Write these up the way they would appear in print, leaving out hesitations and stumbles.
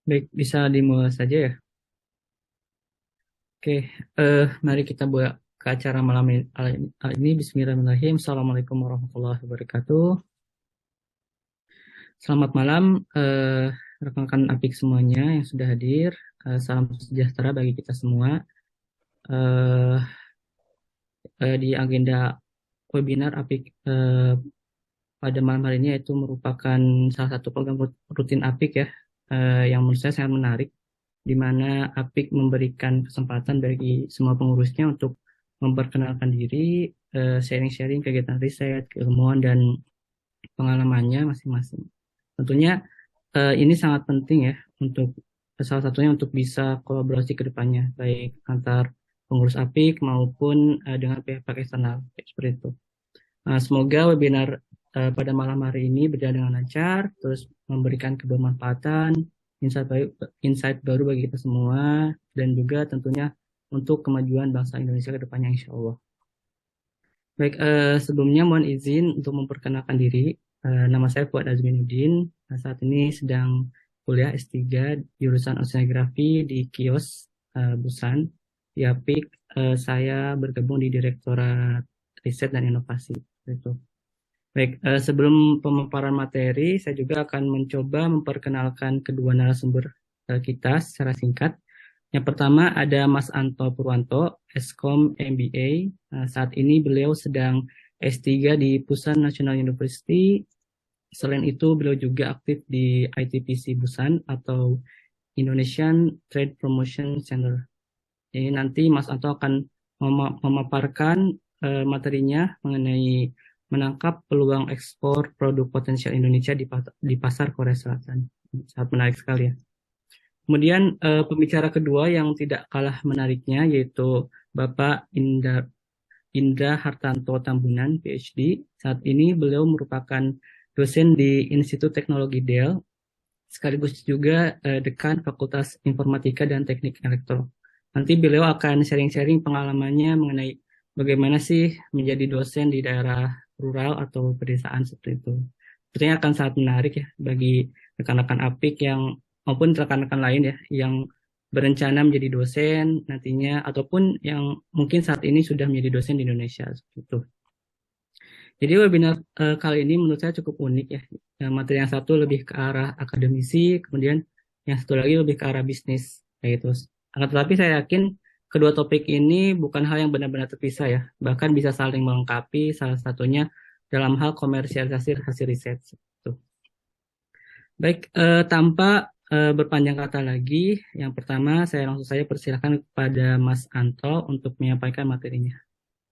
Baik, bisa dimulai saja ya. Oke, mari kita buat ke acara malam ini. Bismillahirrahmanirrahim. Assalamualaikum warahmatullahi wabarakatuh. Selamat malam, rekan-rekan APIK semuanya yang sudah hadir. Salam sejahtera bagi kita semua. Eh, di agenda webinar APIK pada malam hari ini yaitu merupakan salah satu program rutin APIK ya, yang menurut saya sangat menarik, di mana APIK memberikan kesempatan bagi semua pengurusnya untuk memperkenalkan diri, sharing-sharing kegiatan riset, keilmuan, dan pengalamannya masing-masing. Tentunya ini sangat penting ya untuk salah satunya untuk bisa kolaborasi ke depannya, baik antar pengurus APIK maupun dengan pihak-pihak eksternal, seperti itu. Semoga webinar pada malam hari ini berjalan dengan lancar, terus memberikan kebermanfaatan, insight baru bagi kita semua, dan juga tentunya untuk kemajuan bangsa Indonesia ke depannya, insya Allah. Baik, sebelumnya mohon izin untuk memperkenalkan diri. Nama saya Fuad Azminuddin. Saat ini sedang kuliah S3 jurusan Oceanografi di KIOS Busan. Di APIK, saya bergabung di Direktorat Riset dan Inovasi. Itu. Baik, sebelum pemaparan materi, saya juga akan mencoba memperkenalkan kedua narasumber kita secara singkat. Yang pertama ada Mas Anto Purwanto, Eskom MBA. Saat ini beliau sedang S3 di Busan National University. Selain itu, beliau juga aktif di ITPC Busan atau Indonesian Trade Promotion Center. Jadi nanti Mas Anto akan memaparkan materinya mengenai menangkap peluang ekspor produk potensial Indonesia di pasar Korea Selatan. Sangat menarik sekali ya. Kemudian pembicara kedua yang tidak kalah menariknya yaitu Bapak Indra Hartanto Tambunan, PhD. Saat ini beliau merupakan dosen di Institut Teknologi Dell, sekaligus juga dekan Fakultas Informatika dan Teknik Elektro. Nanti beliau akan sharing-sharing pengalamannya mengenai bagaimana sih menjadi dosen di daerah rural atau pedesaan seperti itu. Tentunya akan sangat menarik ya bagi rekan-rekan APIK yang maupun rekan-rekan lain ya yang berencana menjadi dosen nantinya ataupun yang mungkin saat ini sudah menjadi dosen di Indonesia seperti itu. Jadi webinar kali ini menurut saya cukup unik ya. Materi yang satu lebih ke arah akademisi, kemudian yang satu lagi lebih ke arah bisnis kayak gitu. Akan tetapi saya yakin kedua topik ini bukan hal yang benar-benar terpisah ya, bahkan bisa saling melengkapi, salah satunya dalam hal komersialisasi hasil riset. Gitu. Baik, tanpa berpanjang kata lagi, yang pertama saya langsung saja persilakan kepada Mas Anto untuk menyampaikan materinya.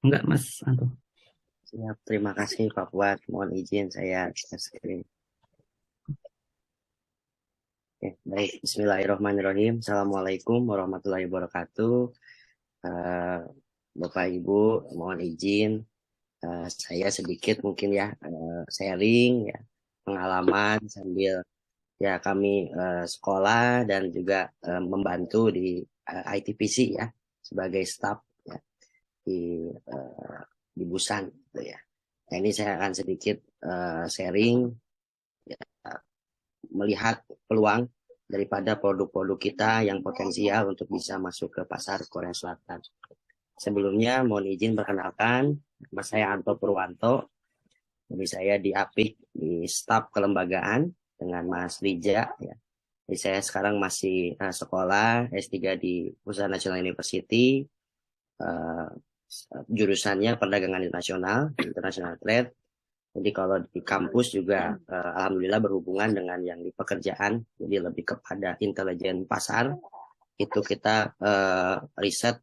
Enggak, Mas Anto? Siap, terima kasih Pak Fuad. Mohon izin saya share screen. Oke, baik. Bismillahirrahmanirrahim. Assalamualaikum warahmatullahi wabarakatuh. Eh, Bapak Ibu, mohon izin saya sedikit mungkin ya sharing ya pengalaman sambil ya kami sekolah dan juga membantu di ITPC ya sebagai staff ya di di Busan gitu ya. Nah, ini saya akan sedikit sharing ya, melihat peluang daripada produk-produk kita yang potensial untuk bisa masuk ke pasar Korea Selatan. Sebelumnya mohon izin perkenalkan, nama saya Anto Purwanto. Jadi saya di APIK di staf kelembagaan dengan Mas Rija ya. Jadi saya sekarang masih sekolah S3 di Busan National University, uh, jurusannya perdagangan internasional, international trade. Jadi kalau di kampus juga alhamdulillah berhubungan dengan yang di pekerjaan, jadi lebih kepada intelijen pasar. Itu kita riset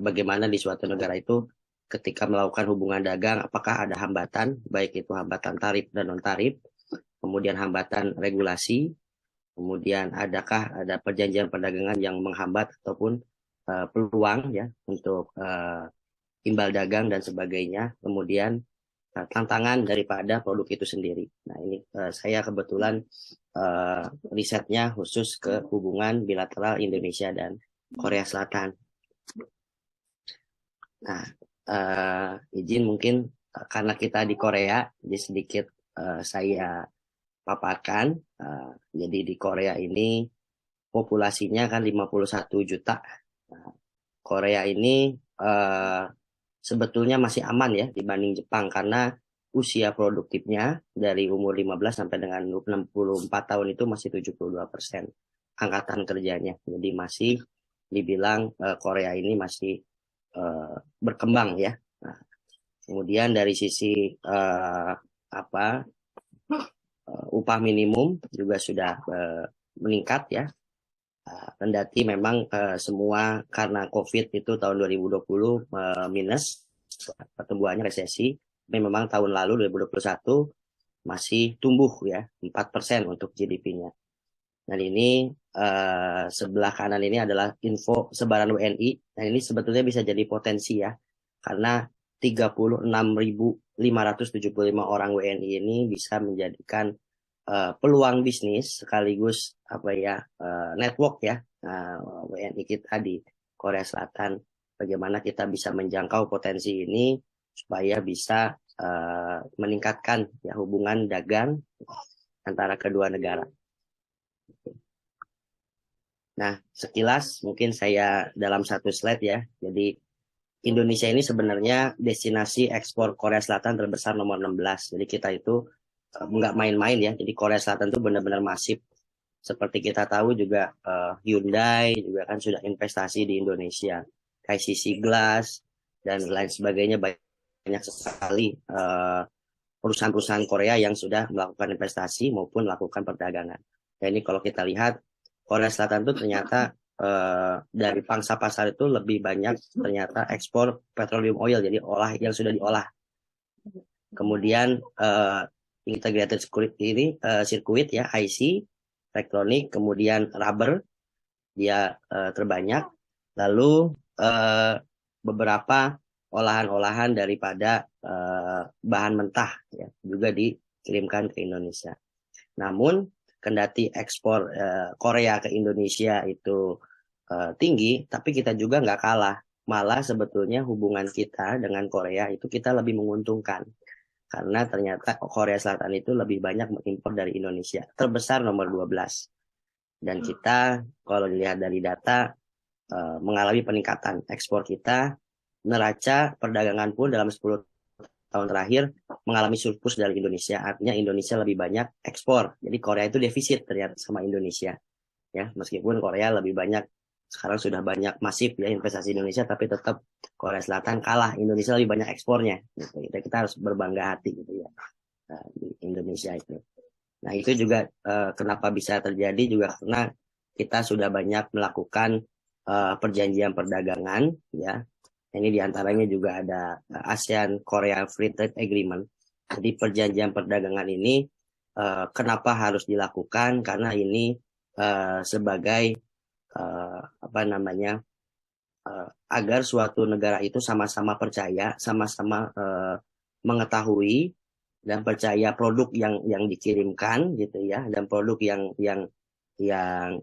bagaimana di suatu negara itu ketika melakukan hubungan dagang, apakah ada hambatan, baik itu hambatan tarif dan non tarif, kemudian hambatan regulasi, kemudian adakah ada perjanjian perdagangan yang menghambat ataupun peluang ya untuk imbal dagang dan sebagainya, kemudian tantangan daripada produk itu sendiri. Nah ini saya kebetulan risetnya khusus ke hubungan bilateral Indonesia dan Korea Selatan. Nah izin mungkin karena kita di Korea, jadi sedikit saya paparkan. Jadi di Korea ini populasinya kan 51 juta. Nah, Korea ini sebetulnya masih aman ya dibanding Jepang karena usia produktifnya dari umur 15 sampai dengan 64 tahun itu masih 72% angkatan kerjanya. Jadi masih dibilang Korea ini masih berkembang ya. Nah, kemudian dari sisi apa upah minimum juga sudah meningkat ya. Kendati memang semua karena COVID itu tahun 2020 minus pertumbuhannya resesi, tapi memang tahun lalu 2021 masih tumbuh ya 4% untuk GDP-nya. Dan ini sebelah kanan ini adalah info sebaran WNI. Dan ini sebetulnya bisa jadi potensi ya, karena 36.575 orang WNI ini bisa menjadikan peluang bisnis sekaligus network ya WNI kita di Korea Selatan. Bagaimana kita bisa menjangkau potensi ini supaya bisa meningkatkan ya hubungan dagang antara kedua negara. Nah, sekilas mungkin saya dalam satu slide ya. Jadi Indonesia ini sebenarnya destinasi ekspor Korea Selatan terbesar nomor 16. Jadi kita itu nggak main-main ya. Jadi Korea Selatan itu benar-benar masif. Seperti kita tahu juga Hyundai juga kan sudah investasi di Indonesia. KCC Glass dan lain sebagainya banyak sekali perusahaan-perusahaan Korea yang sudah melakukan investasi maupun melakukan perdagangan. Nah, ini kalau kita lihat Korea Selatan itu ternyata dari pangsa pasar itu lebih banyak ternyata ekspor petroleum oil, jadi yang sudah diolah. Kemudian integrated circuit ya, IC, elektronik, kemudian rubber dia terbanyak. Lalu beberapa olahan-olahan daripada bahan mentah ya, juga dikirimkan ke Indonesia. Namun kendati ekspor Korea ke Indonesia itu tinggi, tapi kita juga nggak kalah. Malah sebetulnya hubungan kita dengan Korea itu kita lebih menguntungkan. Karena ternyata Korea Selatan itu lebih banyak mengimpor dari Indonesia. Terbesar nomor 12. Dan kita kalau dilihat dari data mengalami peningkatan ekspor kita. Neraca perdagangan pun dalam 10 tahun terakhir mengalami surplus dari Indonesia. Artinya Indonesia lebih banyak ekspor. Jadi Korea itu defisit ternyata sama Indonesia. Ya, meskipun Korea lebih banyak sekarang sudah banyak masif ya investasi Indonesia, tapi tetap Korea Selatan kalah. Indonesia lebih banyak ekspornya. Gitu. Kita harus berbangga hati gitu ya di Indonesia itu. Nah itu juga kenapa bisa terjadi juga karena kita sudah banyak melakukan perjanjian perdagangan ya. Ini diantaranya juga ada ASEAN Korea Free Trade Agreement. Jadi perjanjian perdagangan ini kenapa harus dilakukan? Karena ini sebagai agar suatu negara itu sama-sama percaya, sama-sama mengetahui dan percaya produk yang dikirimkan gitu ya, dan produk yang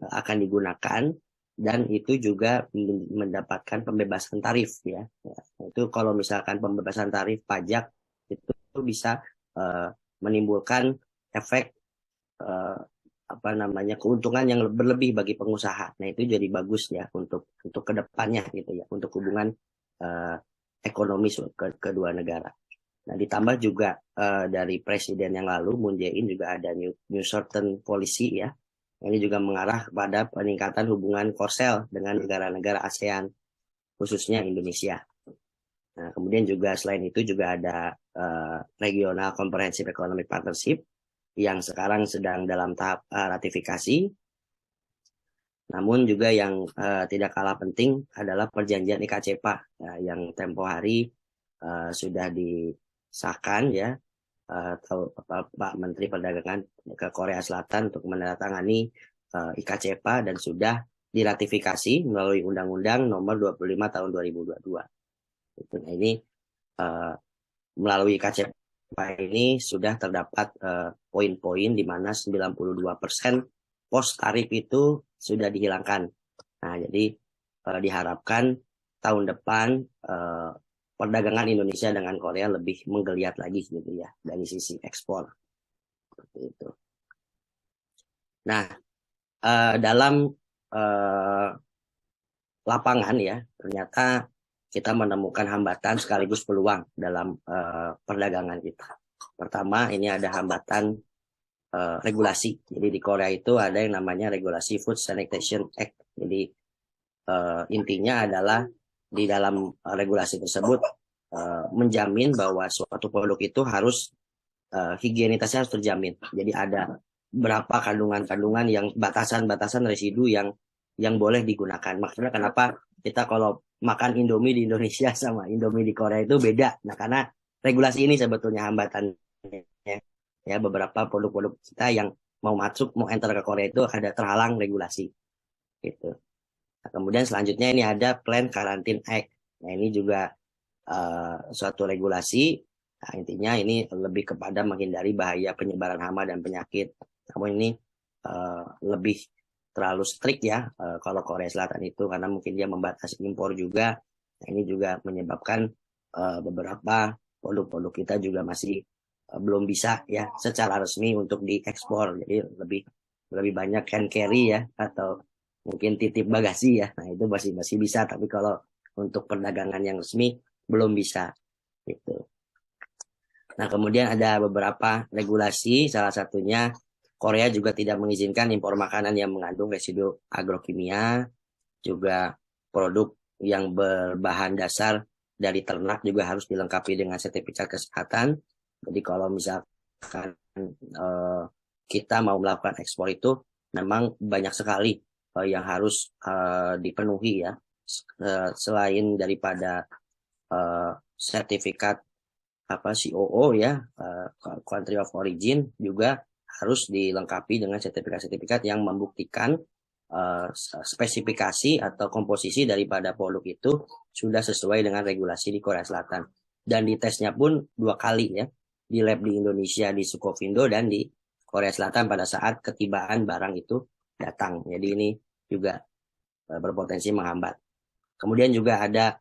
akan digunakan, dan itu juga mendapatkan pembebasan tarif ya. Itu kalau misalkan pembebasan tarif pajak itu bisa menimbulkan efek keuntungan yang berlebih bagi pengusaha. Nah itu jadi bagus ya untuk kedepannya gitu ya, untuk hubungan ekonomi kedua negara. Nah ditambah juga dari presiden yang lalu Moon Jae-in juga ada New Certain Policy ya. Ini juga mengarah kepada peningkatan hubungan korsel dengan negara-negara ASEAN, khususnya Indonesia. Nah, kemudian juga selain itu juga ada Regional Comprehensive Economic Partnership yang sekarang sedang dalam tahap ratifikasi. Namun juga yang tidak kalah penting adalah perjanjian IKCPA yang tempo hari sudah disahkan ya. Pak Menteri Perdagangan ke Korea Selatan untuk menandatangani IKCPA dan sudah diratifikasi melalui Undang-Undang Nomor 25 Tahun 2022. Nah, ini melalui IKCPA ini sudah terdapat poin-poin di mana 92% pos tarif itu sudah dihilangkan. Nah, jadi diharapkan tahun depan perdagangan Indonesia dengan Korea lebih menggeliat lagi gitu ya dari sisi ekspor. Seperti itu. Nah, dalam eh, lapangan ya, ternyata kita menemukan hambatan sekaligus peluang dalam perdagangan kita. Pertama, ini ada hambatan regulasi. Jadi di Korea itu ada yang namanya regulasi Food Sanitation Act. Jadi intinya adalah di dalam regulasi tersebut menjamin bahwa suatu produk itu harus higienitasnya harus terjamin. Jadi ada berapa kandungan-kandungan yang batasan-batasan residu yang boleh digunakan. Maksudnya kenapa kita kalau makan Indomie di Indonesia sama Indomie di Korea itu beda. Nah, karena regulasi ini sebetulnya hambatannya. Ya, beberapa produk-produk kita yang mau masuk, mau enter ke Korea itu ada terhalang regulasi. Gitu. Nah, kemudian selanjutnya ini ada Plan Quarantine Act. Nah, ini juga suatu regulasi. Nah, intinya ini lebih kepada menghindari bahaya penyebaran hama dan penyakit. Namun ini lebih terlalu strict ya kalau Korea Selatan itu karena mungkin dia membatasi impor juga. Nah, ini juga menyebabkan beberapa produk-produk kita juga masih belum bisa ya secara resmi untuk diekspor. Jadi lebih banyak hand carry ya atau mungkin titip bagasi ya. Nah, itu masih bisa tapi kalau untuk perdagangan yang resmi belum bisa gitu. Nah, kemudian ada beberapa regulasi, salah satunya Korea juga tidak mengizinkan impor makanan yang mengandung residu agrokimia, juga produk yang berbahan dasar dari ternak juga harus dilengkapi dengan sertifikat kesehatan. Jadi kalau misalkan kita mau melakukan ekspor itu, memang banyak sekali yang harus dipenuhi ya. Selain daripada sertifikat COO ya, country of origin juga harus dilengkapi dengan sertifikat-sertifikat yang membuktikan spesifikasi atau komposisi daripada produk itu sudah sesuai dengan regulasi di Korea Selatan. Dan di tesnya pun 2 kali ya, di lab di Indonesia di Sukovindo dan di Korea Selatan pada saat ketibaan barang itu datang. Jadi ini juga berpotensi menghambat. Kemudian juga ada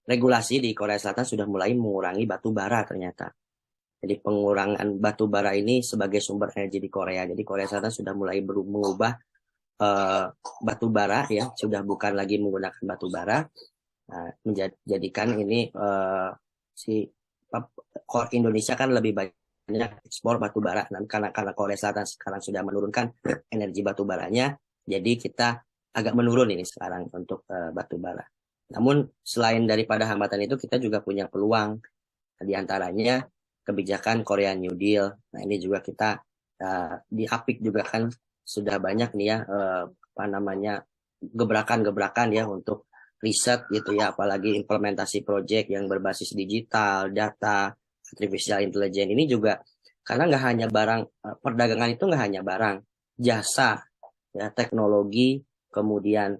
regulasi di Korea Selatan sudah mulai mengurangi batu bara ternyata. Jadi pengurangan batu bara ini sebagai sumber energi di Korea. Jadi Korea Selatan sudah mulai mengubah batu bara ya, sudah bukan lagi menggunakan batu bara, menjadikan ini si Indonesia kan lebih banyak ekspor batu bara. Dan karena Korea Selatan sekarang sudah menurunkan energi batu baranya, jadi kita agak menurun ini sekarang untuk batu bara. Namun selain daripada hambatan itu kita juga punya peluang. Di antaranya kebijakan Korea New Deal. Nah ini juga kita di APIK juga kan sudah banyak nih ya gebrakan-gebrakan ya untuk riset gitu ya, apalagi implementasi proyek yang berbasis digital, data, artificial intelligence ini juga karena nggak hanya barang perdagangan itu nggak hanya barang, jasa, ya teknologi. Kemudian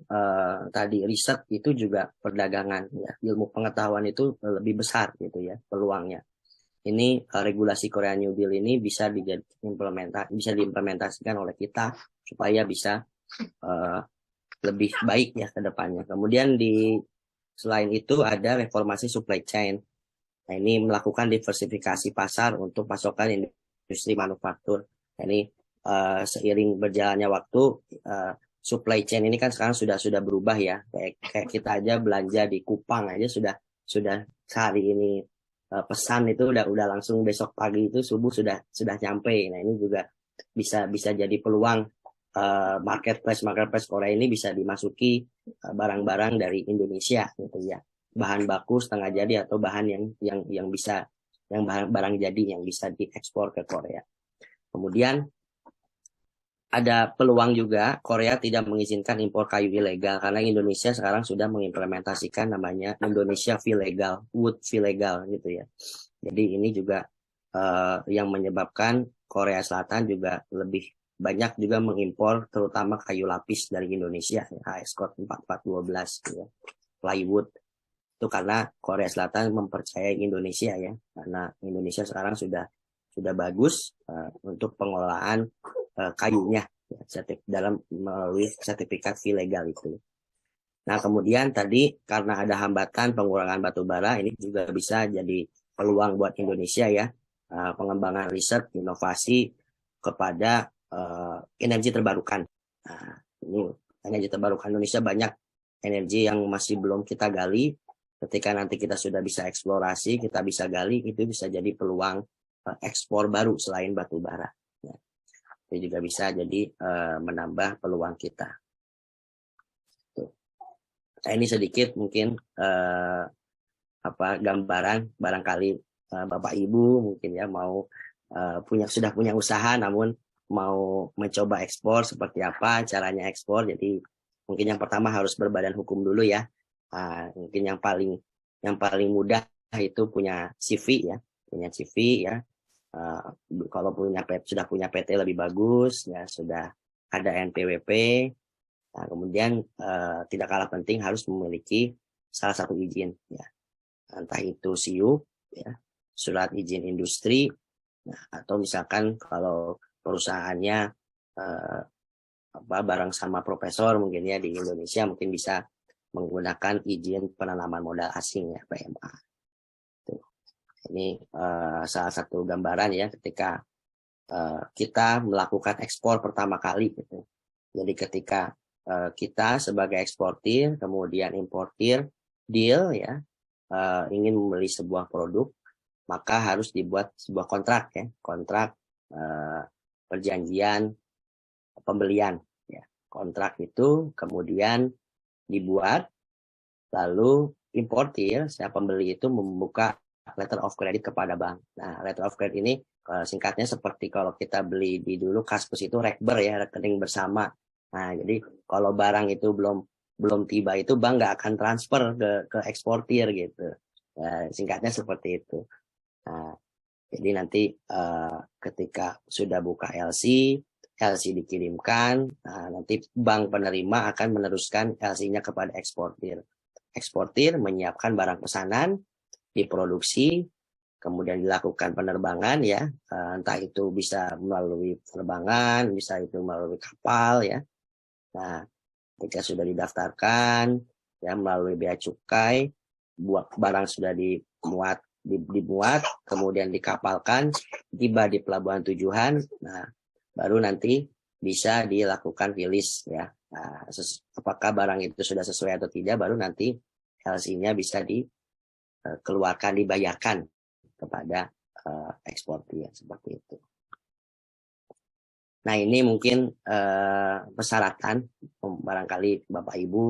tadi riset itu juga perdagangan ya, ilmu pengetahuan itu lebih besar gitu ya peluangnya. Ini regulasi Korea New Deal ini bisa diimplementasikan oleh kita supaya bisa lebih baik ya ke depannya. Kemudian selain itu ada reformasi supply chain. Nah, ini melakukan diversifikasi pasar untuk pasokan industri manufaktur. Nah, ini seiring berjalannya waktu supply chain ini kan sekarang sudah berubah ya. Kayak kita aja belanja di Kupang aja sudah sehari ini pesan itu udah langsung besok pagi itu subuh sudah nyampe. Nah, ini juga bisa jadi peluang marketplace Korea ini bisa dimasuki barang-barang dari Indonesia gitu ya. Bahan baku setengah jadi atau bahan yang bisa barang jadi yang bisa diekspor ke Korea. Kemudian ada peluang juga Korea tidak mengizinkan impor kayu ilegal karena Indonesia sekarang sudah mengimplementasikan namanya Indonesia Fee Legal, Wood Fee Legal gitu ya. Jadi ini juga yang menyebabkan Korea Selatan juga lebih banyak juga mengimpor terutama kayu lapis dari Indonesia, HS code 4412 gitu ya. Plywood itu karena Korea Selatan mempercayai Indonesia ya, karena Indonesia sekarang sudah bagus untuk pengelolaan kayunya ya, dalam melalui sertifikat fee legal itu. Nah kemudian tadi karena ada hambatan pengurangan batu bara ini juga bisa jadi peluang buat Indonesia ya, pengembangan riset inovasi kepada energi terbarukan. Nah, ini energi terbarukan Indonesia banyak energi yang masih belum kita gali. Ketika nanti kita sudah bisa eksplorasi, kita bisa gali, itu bisa jadi peluang ekspor baru selain batu bara. Ya. Itu juga bisa jadi menambah peluang kita. Tuh. Nah, ini sedikit mungkin gambaran barangkali Bapak Ibu mungkin ya mau sudah punya usaha namun mau mencoba ekspor seperti apa caranya ekspor. Jadi mungkin yang pertama harus berbadan hukum dulu ya. Mungkin yang paling mudah itu punya CV ya, punya CV ya. Kalau sudah punya PT lebih bagus ya, sudah ada NPWP. Nah, kemudian tidak kalah penting harus memiliki salah satu izin ya. Entah itu SIUP ya, surat izin industri. Nah, atau misalkan kalau perusahaannya bareng sama profesor mungkin ya di Indonesia mungkin bisa menggunakan izin penanaman modal asing ya PMA. Tuh. Ini salah satu gambaran ya ketika kita melakukan ekspor pertama kali gitu. Jadi ketika kita sebagai eksportir kemudian importir deal ya ingin membeli sebuah produk maka harus dibuat sebuah kontrak ya, kontrak perjanjian pembelian ya. Kontrak itu kemudian dibuat lalu importir pembeli itu membuka letter of credit kepada bank. Nah, letter of credit ini singkatnya seperti kalau kita beli di dulu Kaskus itu rekber ya, rekening bersama. Nah, jadi kalau barang itu belum tiba itu bank nggak akan transfer ke eksportir gitu. Ya, singkatnya seperti itu. Nah, jadi nanti ketika sudah buka LC dikirimkan, nah, nanti bank penerima akan meneruskan LC-nya kepada eksportir. Eksportir menyiapkan barang pesanan, diproduksi, kemudian dilakukan penerbangan ya, entah itu bisa melalui penerbangan, bisa itu melalui kapal ya. Nah, ketika sudah didaftarkan ya melalui bea cukai, barang sudah dimuat, kemudian dikapalkan, tiba di pelabuhan tujuan, nah baru nanti bisa dilakukan rilis ya. Nah, apakah barang itu sudah sesuai atau tidak, baru nanti LC-nya bisa dikeluarkan, dibayarkan kepada eksportir seperti itu. Nah ini mungkin persyaratan barangkali Bapak Ibu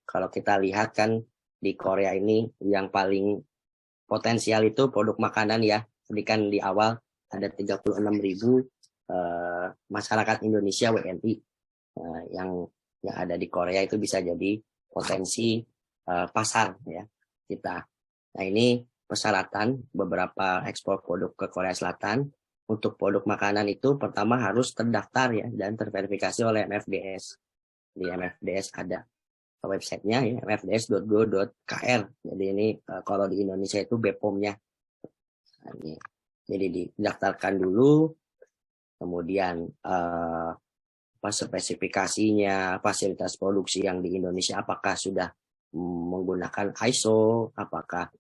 kalau kita lihat kan di Korea ini yang paling potensial itu produk makanan ya. Jadi kan di awal ada 36.000 masyarakat Indonesia WNI yang ada di Korea itu bisa jadi potensi pasar ya kita. Nah ini persyaratan beberapa ekspor produk ke Korea Selatan. Untuk produk makanan itu pertama harus terdaftar ya dan terverifikasi oleh MFDS. Di MFDS ada websitenya ya, mfds.go.kr. Jadi ini kalau di Indonesia itu BPOM-nya. Nah, jadi didaftarkan dulu, kemudian spesifikasinya, fasilitas produksi yang di Indonesia apakah sudah menggunakan ISO, apakah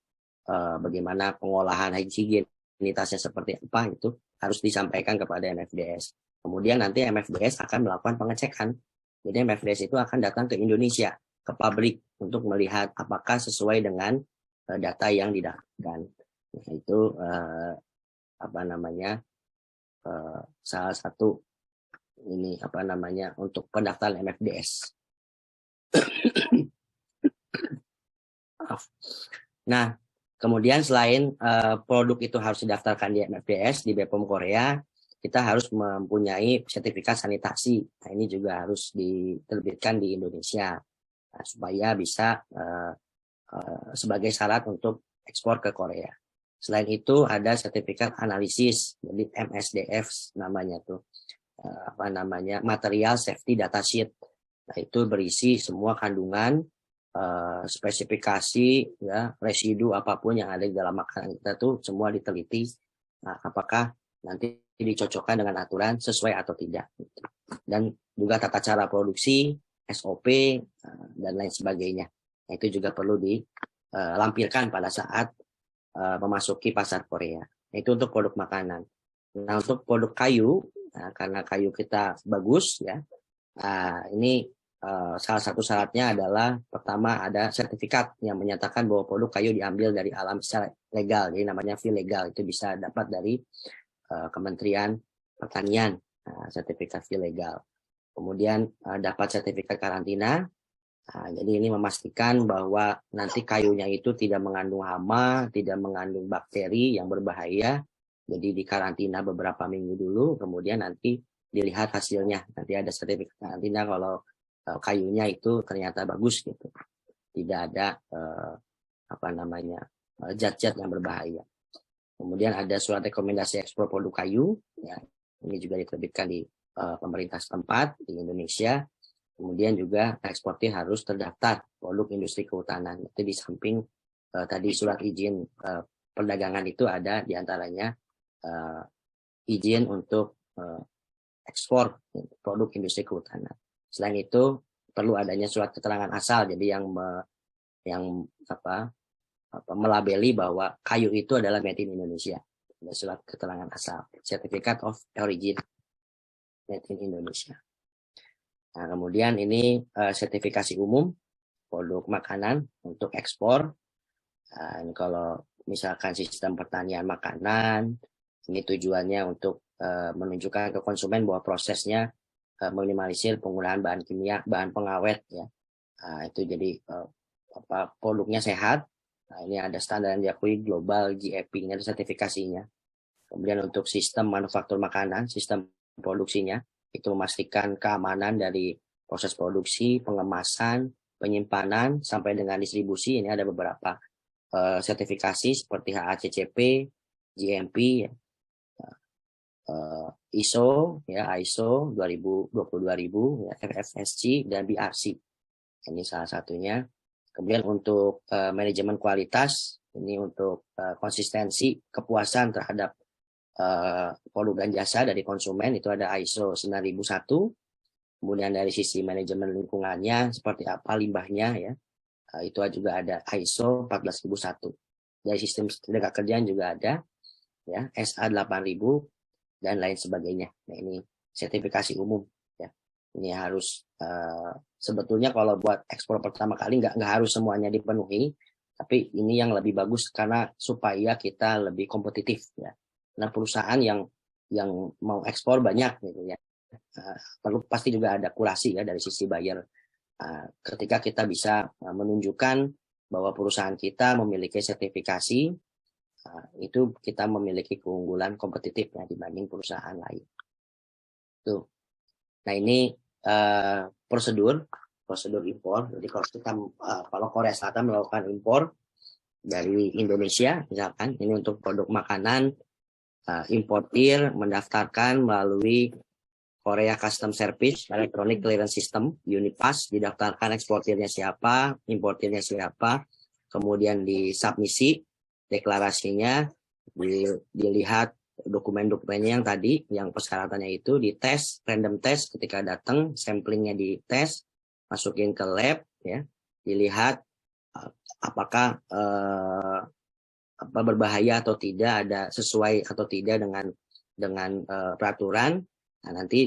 bagaimana pengolahan higienitasnya seperti apa, itu harus disampaikan kepada MFDS. Kemudian nanti MFDS akan melakukan pengecekan. Jadi MFDS itu akan datang ke Indonesia, ke pabrik untuk melihat apakah sesuai dengan data yang didaftarkan. Nah, itu salah satu ini untuk pendaftaran MFDS. Nah, kemudian selain produk itu harus didaftarkan di MFDS, di BPOM Korea, kita harus mempunyai sertifikat sanitasi. Nah, ini juga harus diterbitkan di Indonesia supaya bisa sebagai syarat untuk ekspor ke Korea. Selain itu ada sertifikat analisis, jadi MSDF namanya tuh, material safety data sheet. Nah, itu berisi semua kandungan, spesifikasi ya, residu apapun yang ada di dalam makanan kita tuh semua diteliti. Nah, apakah nanti dicocokkan dengan aturan sesuai atau tidak. Dan juga tata cara produksi, SOP dan lain sebagainya. Nah, itu juga perlu dilampirkan pada saat memasuki pasar Korea. Itu untuk produk makanan. Nah, untuk produk kayu, karena kayu kita bagus ya, Ini salah satu syaratnya adalah pertama ada sertifikat yang menyatakan bahwa produk kayu diambil dari alam secara legal, jadi namanya fee legal, itu bisa dapat dari Kementerian Pertanian, sertifikat fee legal. Kemudian dapat sertifikat karantina. Jadi ini memastikan bahwa nanti kayunya itu tidak mengandung hama, tidak mengandung bakteri yang berbahaya. Jadi dikarantina beberapa minggu dulu, kemudian nanti dilihat hasilnya. Nanti ada sertifikat karantina kalau kayunya itu ternyata bagus gitu. Tidak ada zat-zat yang berbahaya. Kemudian ada surat rekomendasi ekspor produk kayu, ya. Ini juga diterbitkan di pemerintah setempat di Indonesia. Kemudian juga eksportir harus terdaftar produk industri kehutanan. Itu di samping tadi surat izin perdagangan itu ada diantaranya izin untuk ekspor produk industri kehutanan. Selain itu perlu adanya surat keterangan asal, jadi yang melabeli bahwa kayu itu adalah made in Indonesia. Ada surat keterangan asal, Certificate of Origin made in Indonesia. Nah, kemudian ini sertifikasi umum produk makanan untuk ekspor. Ini kalau misalkan sistem pertanian makanan, ini tujuannya untuk menunjukkan ke konsumen bahwa prosesnya meminimalisir penggunaan bahan kimia, bahan pengawet, ya. Itu jadi produknya sehat. Nah, ini ada standar yang diakui global GAP, ini ada sertifikasinya. Kemudian untuk sistem manufaktur makanan, sistem produksinya, itu memastikan keamanan dari proses produksi, pengemasan, penyimpanan, sampai dengan distribusi. Ini ada beberapa sertifikasi seperti HACCP, GMP, ISO, ya, ISO 2020, ya, FFSC, dan BRC. Ini salah satunya. Kemudian untuk manajemen kualitas, ini untuk konsistensi kepuasan terhadap produk dan jasa dari konsumen, itu ada ISO 9001. Kemudian dari sisi manajemen lingkungannya seperti apa limbahnya, ya, itu juga ada ISO 14001. Dari sistem tenaga kerjaan juga ada, ya, SA 8000 dan lain sebagainya. Nah, ini sertifikasi umum, ya. Ini harus sebetulnya kalau buat ekspor pertama kali nggak harus semuanya dipenuhi, tapi ini yang lebih bagus karena supaya kita lebih kompetitif, ya. Nah, perusahaan yang mau ekspor banyak gitu, ya. Perlu pasti juga ada kurasi, ya, dari sisi buyer. Ketika kita bisa menunjukkan bahwa perusahaan kita memiliki sertifikasi, itu kita memiliki keunggulan kompetitif, ya, dibanding perusahaan lain. Tuh. Nah, ini prosedur impor. Jadi kalau Korea Selatan melakukan impor dari Indonesia, misalkan ini untuk produk makanan, importir mendaftarkan melalui Korea Custom Service Electronic Clearance System Unipass, didaftarkan eksportirnya siapa, importirnya siapa, kemudian disubmisi deklarasinya, dilihat dokumen-dokumennya yang tadi, yang persyaratannya itu dites, random test ketika datang, samplingnya dites, masukin ke lab, ya, dilihat apakah berbahaya atau tidak, ada sesuai atau tidak dengan peraturan. Nah, nanti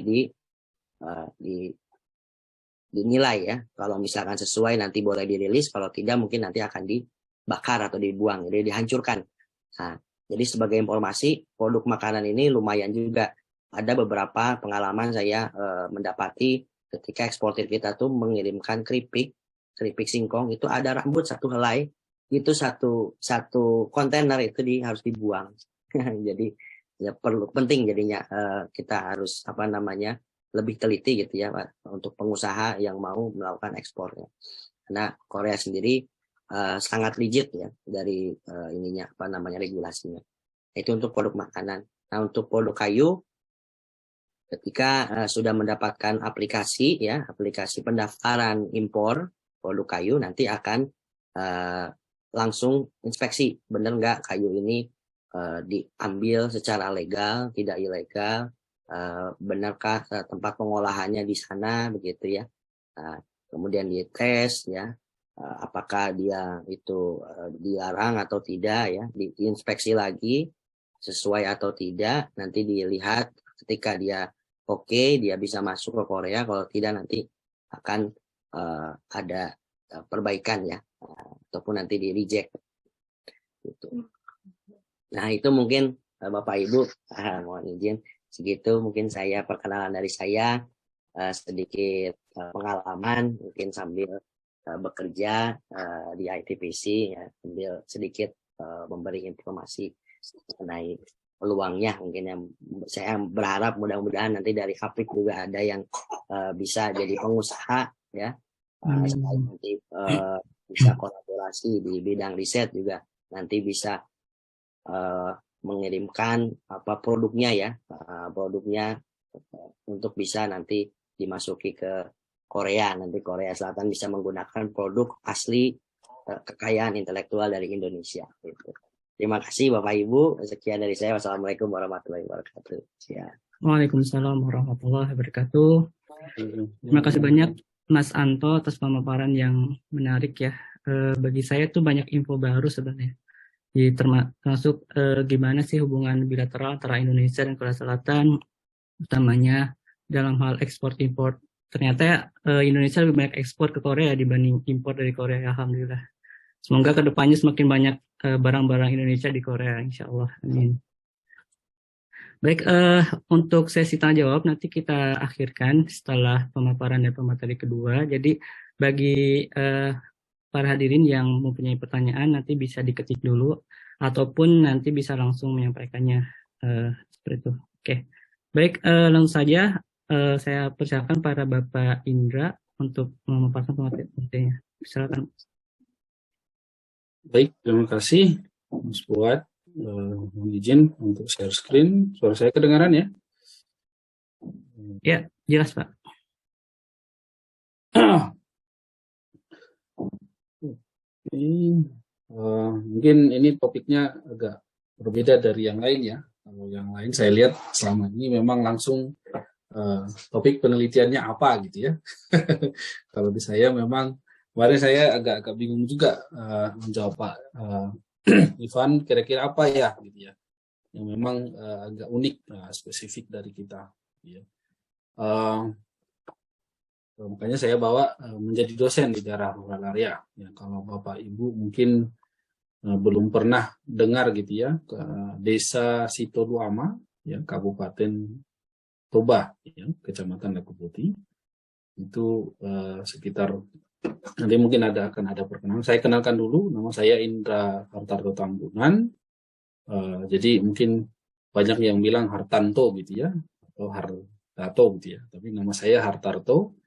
dinilai, ya. Kalau misalkan sesuai nanti boleh dirilis, kalau tidak mungkin nanti akan dibakar atau dibuang, jadi dihancurkan. Nah, jadi sebagai informasi, produk makanan ini lumayan juga. Ada beberapa pengalaman saya mendapati ketika eksportir kita tuh mengirimkan keripik singkong, itu ada rambut satu helai, itu satu kontainer itu harus dibuang. Jadi ya penting jadinya kita harus lebih teliti gitu, ya, Pak, untuk pengusaha yang mau melakukan ekspornya. Karena Korea sendiri sangat rigid, ya, dari regulasinya. Itu untuk produk makanan. Nah, untuk produk kayu, ketika sudah mendapatkan aplikasi, ya, aplikasi pendaftaran impor produk kayu, nanti akan langsung inspeksi, benar nggak kayu ini diambil secara legal, tidak ilegal, benarkah tempat pengolahannya di sana, begitu, ya. Kemudian dites, ya, apakah dia itu dilarang atau tidak, ya, diinspeksi lagi sesuai atau tidak, nanti dilihat ketika dia oke, dia bisa masuk ke Korea. Kalau tidak nanti akan ada perbaikan ya, ataupun nanti di reject gitu. Nah itu mungkin Bapak Ibu, mohon izin segitu mungkin saya perkenalan dari saya, sedikit pengalaman mungkin sambil bekerja di ITPC ya, sambil sedikit memberi informasi mengenai peluangnya mungkin yang saya berharap mudah-mudahan nanti dari Apik juga ada yang bisa jadi pengusaha ya, selain nanti bisa kolaborasi di bidang riset juga nanti bisa mengirimkan apa produknya ya, produknya untuk bisa nanti dimasuki ke Korea, nanti Korea Selatan bisa menggunakan produk asli kekayaan intelektual dari Indonesia gitu. Terima kasih Bapak Ibu, sekian dari saya. Wassalamualaikum warahmatullahi wabarakatuh. Ya. Waalaikumsalam warahmatullahi wabarakatuh. Terima kasih banyak Mas Anto atas pemaparan yang menarik ya. Bagi saya tuh banyak info baru sebenarnya. Termasuk gimana sih hubungan bilateral antara Indonesia dan Korea Selatan, utamanya dalam hal ekspor impor. Ternyata Indonesia lebih banyak ekspor ke Korea dibanding impor dari Korea. Alhamdulillah. Semoga kedepannya semakin banyak barang-barang Indonesia di Korea, insya Allah. Amin. Baik, untuk sesi tanya jawab nanti kita akhirkan setelah pemaparan dan pemateri kedua. Jadi bagi para hadirin yang mempunyai pertanyaan nanti bisa diketik dulu ataupun nanti bisa langsung menyampaikannya seperti itu. Oke, baik, langsung saja saya persilakan para Bapak Indra untuk memaparkan pematerinya. Silakan. Baik, terima kasih Mas Fuad. Mohon izin untuk share screen. Suara saya kedengaran ya? Ya, jelas Pak. Mungkin ini topiknya agak berbeda dari yang lain ya. Kalau yang lain saya lihat selama ini memang langsung topik penelitiannya apa gitu ya. Kalau di saya memang kemarin saya agak bingung juga menjawab Pak Ivan kira-kira apa ya gitu ya. Yang memang agak unik spesifik dari kita. Gitu ya. Makanya saya bawa menjadi dosen di daerah rural area. Ya, kalau Bapak Ibu mungkin belum pernah dengar gitu ya, ke Desa Sitoduama, ya, Kabupaten Toba, ya, Kecamatan Laku Putih, itu sekitar nanti mungkin akan ada perkenalan. Saya kenalkan dulu, nama saya Indra Hartarto Tambunan. Jadi mungkin banyak yang bilang Hartanto gitu ya, atau Hartarto gitu ya. Tapi nama saya Hartarto.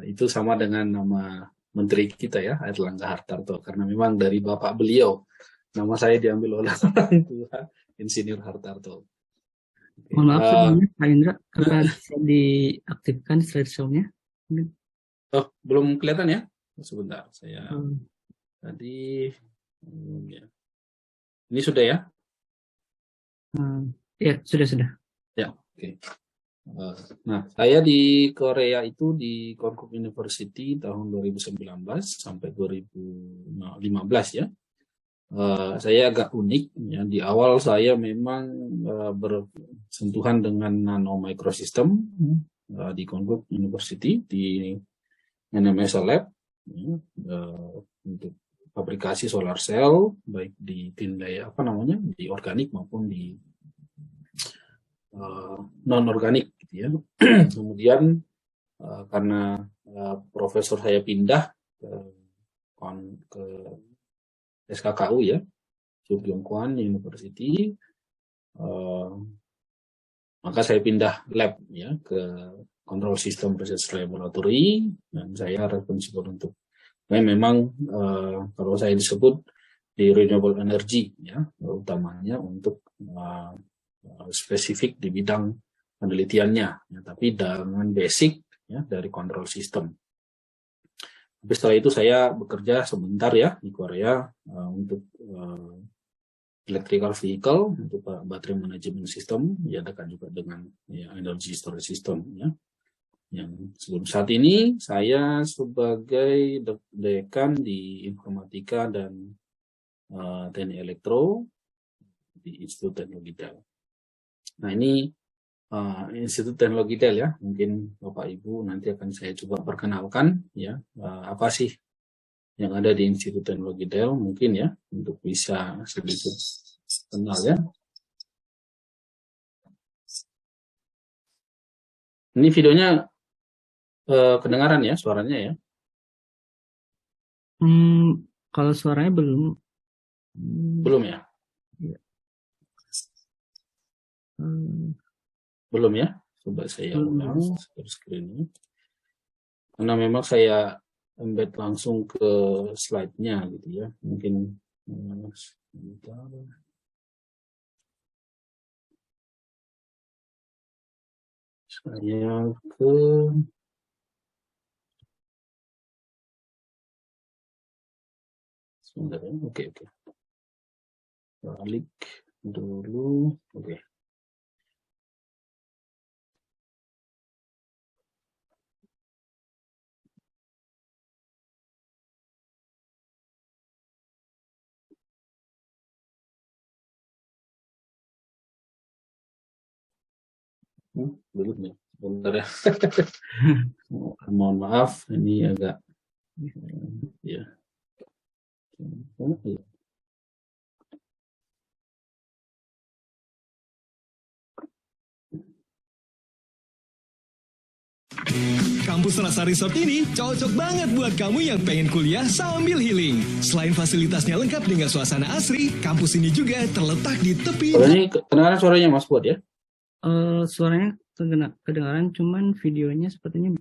Itu sama dengan nama menteri kita ya, Airlangga Hartarto, karena memang dari bapak beliau nama saya diambil oleh orang tua, Insinyur Hartarto. Mohon maaf sebelumnya Pak Indra, apa bisa diaktifkan slideshow-nya? Oh, belum kelihatan ya? Sebentar, saya tadi ya. Ini sudah ya? Ya, sudah. Ya, oke. Nah, saya di Korea itu di Konkuk University tahun 2019 sampai 2015 ya. Saya agak unik ya. Di awal saya memang bersentuhan dengan nano microsystem di Konkuk University di NMS Lab ya, untuk fabrikasi solar cell baik di tindai di organik maupun di non organik gitu ya. Kemudian karena profesor saya pindah ke SKKU ya, Sukyongkwan University, maka saya pindah lab ya ke Control System Research Laboratory dan saya responsible untuk memang kalau saya disebut di renewable energy ya, utamanya untuk spesifik di bidang penelitiannya ya, tapi dengan basic ya dari control system. Tapi setelah itu saya bekerja sebentar ya di Korea untuk electrical vehicle, untuk baterai management system, ya dekat juga dengan ya, energy storage system ya. Yang sebelum saat ini saya sebagai dekan di informatika dan teknik elektro di Institut Teknologi Dell. Nah ini Institut Teknologi Del ya. Mungkin Bapak Ibu nanti akan saya coba perkenalkan ya, apa sih yang ada di Institut Teknologi Del mungkin ya, untuk bisa sedikit kenal ya. Ini videonya kedengaran ya suaranya ya? Kalau suaranya belum. Belum ya? Belum ya? Coba saya ulang share screen. Karena memang saya embed langsung ke slide-nya gitu ya. Mungkin sebentar. Saya ke sebentar ya. Oke. Balik dulu. Oke. Belum ya. Sebentar ya. Mohon maaf, ini agak ya. Kampus Rasa Resort ini cocok banget buat kamu yang pengen kuliah sambil healing. Selain fasilitasnya lengkap dengan suasana asri, kampus ini juga terletak di tepi. Ini kedengaran suaranya Mas Buat ya? Suaranya kedengaran, cuman videonya sepertinya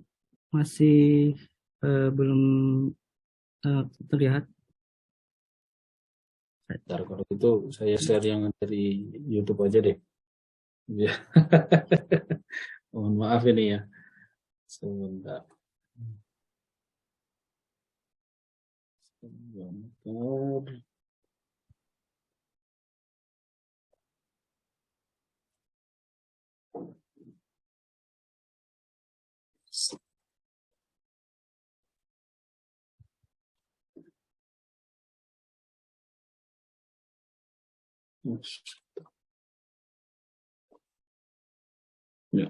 masih belum terlihat. Bentar, kalau itu saya share yang dari YouTube aja deh. Ya. Mohon maaf ini ya. Sebentar. Ya.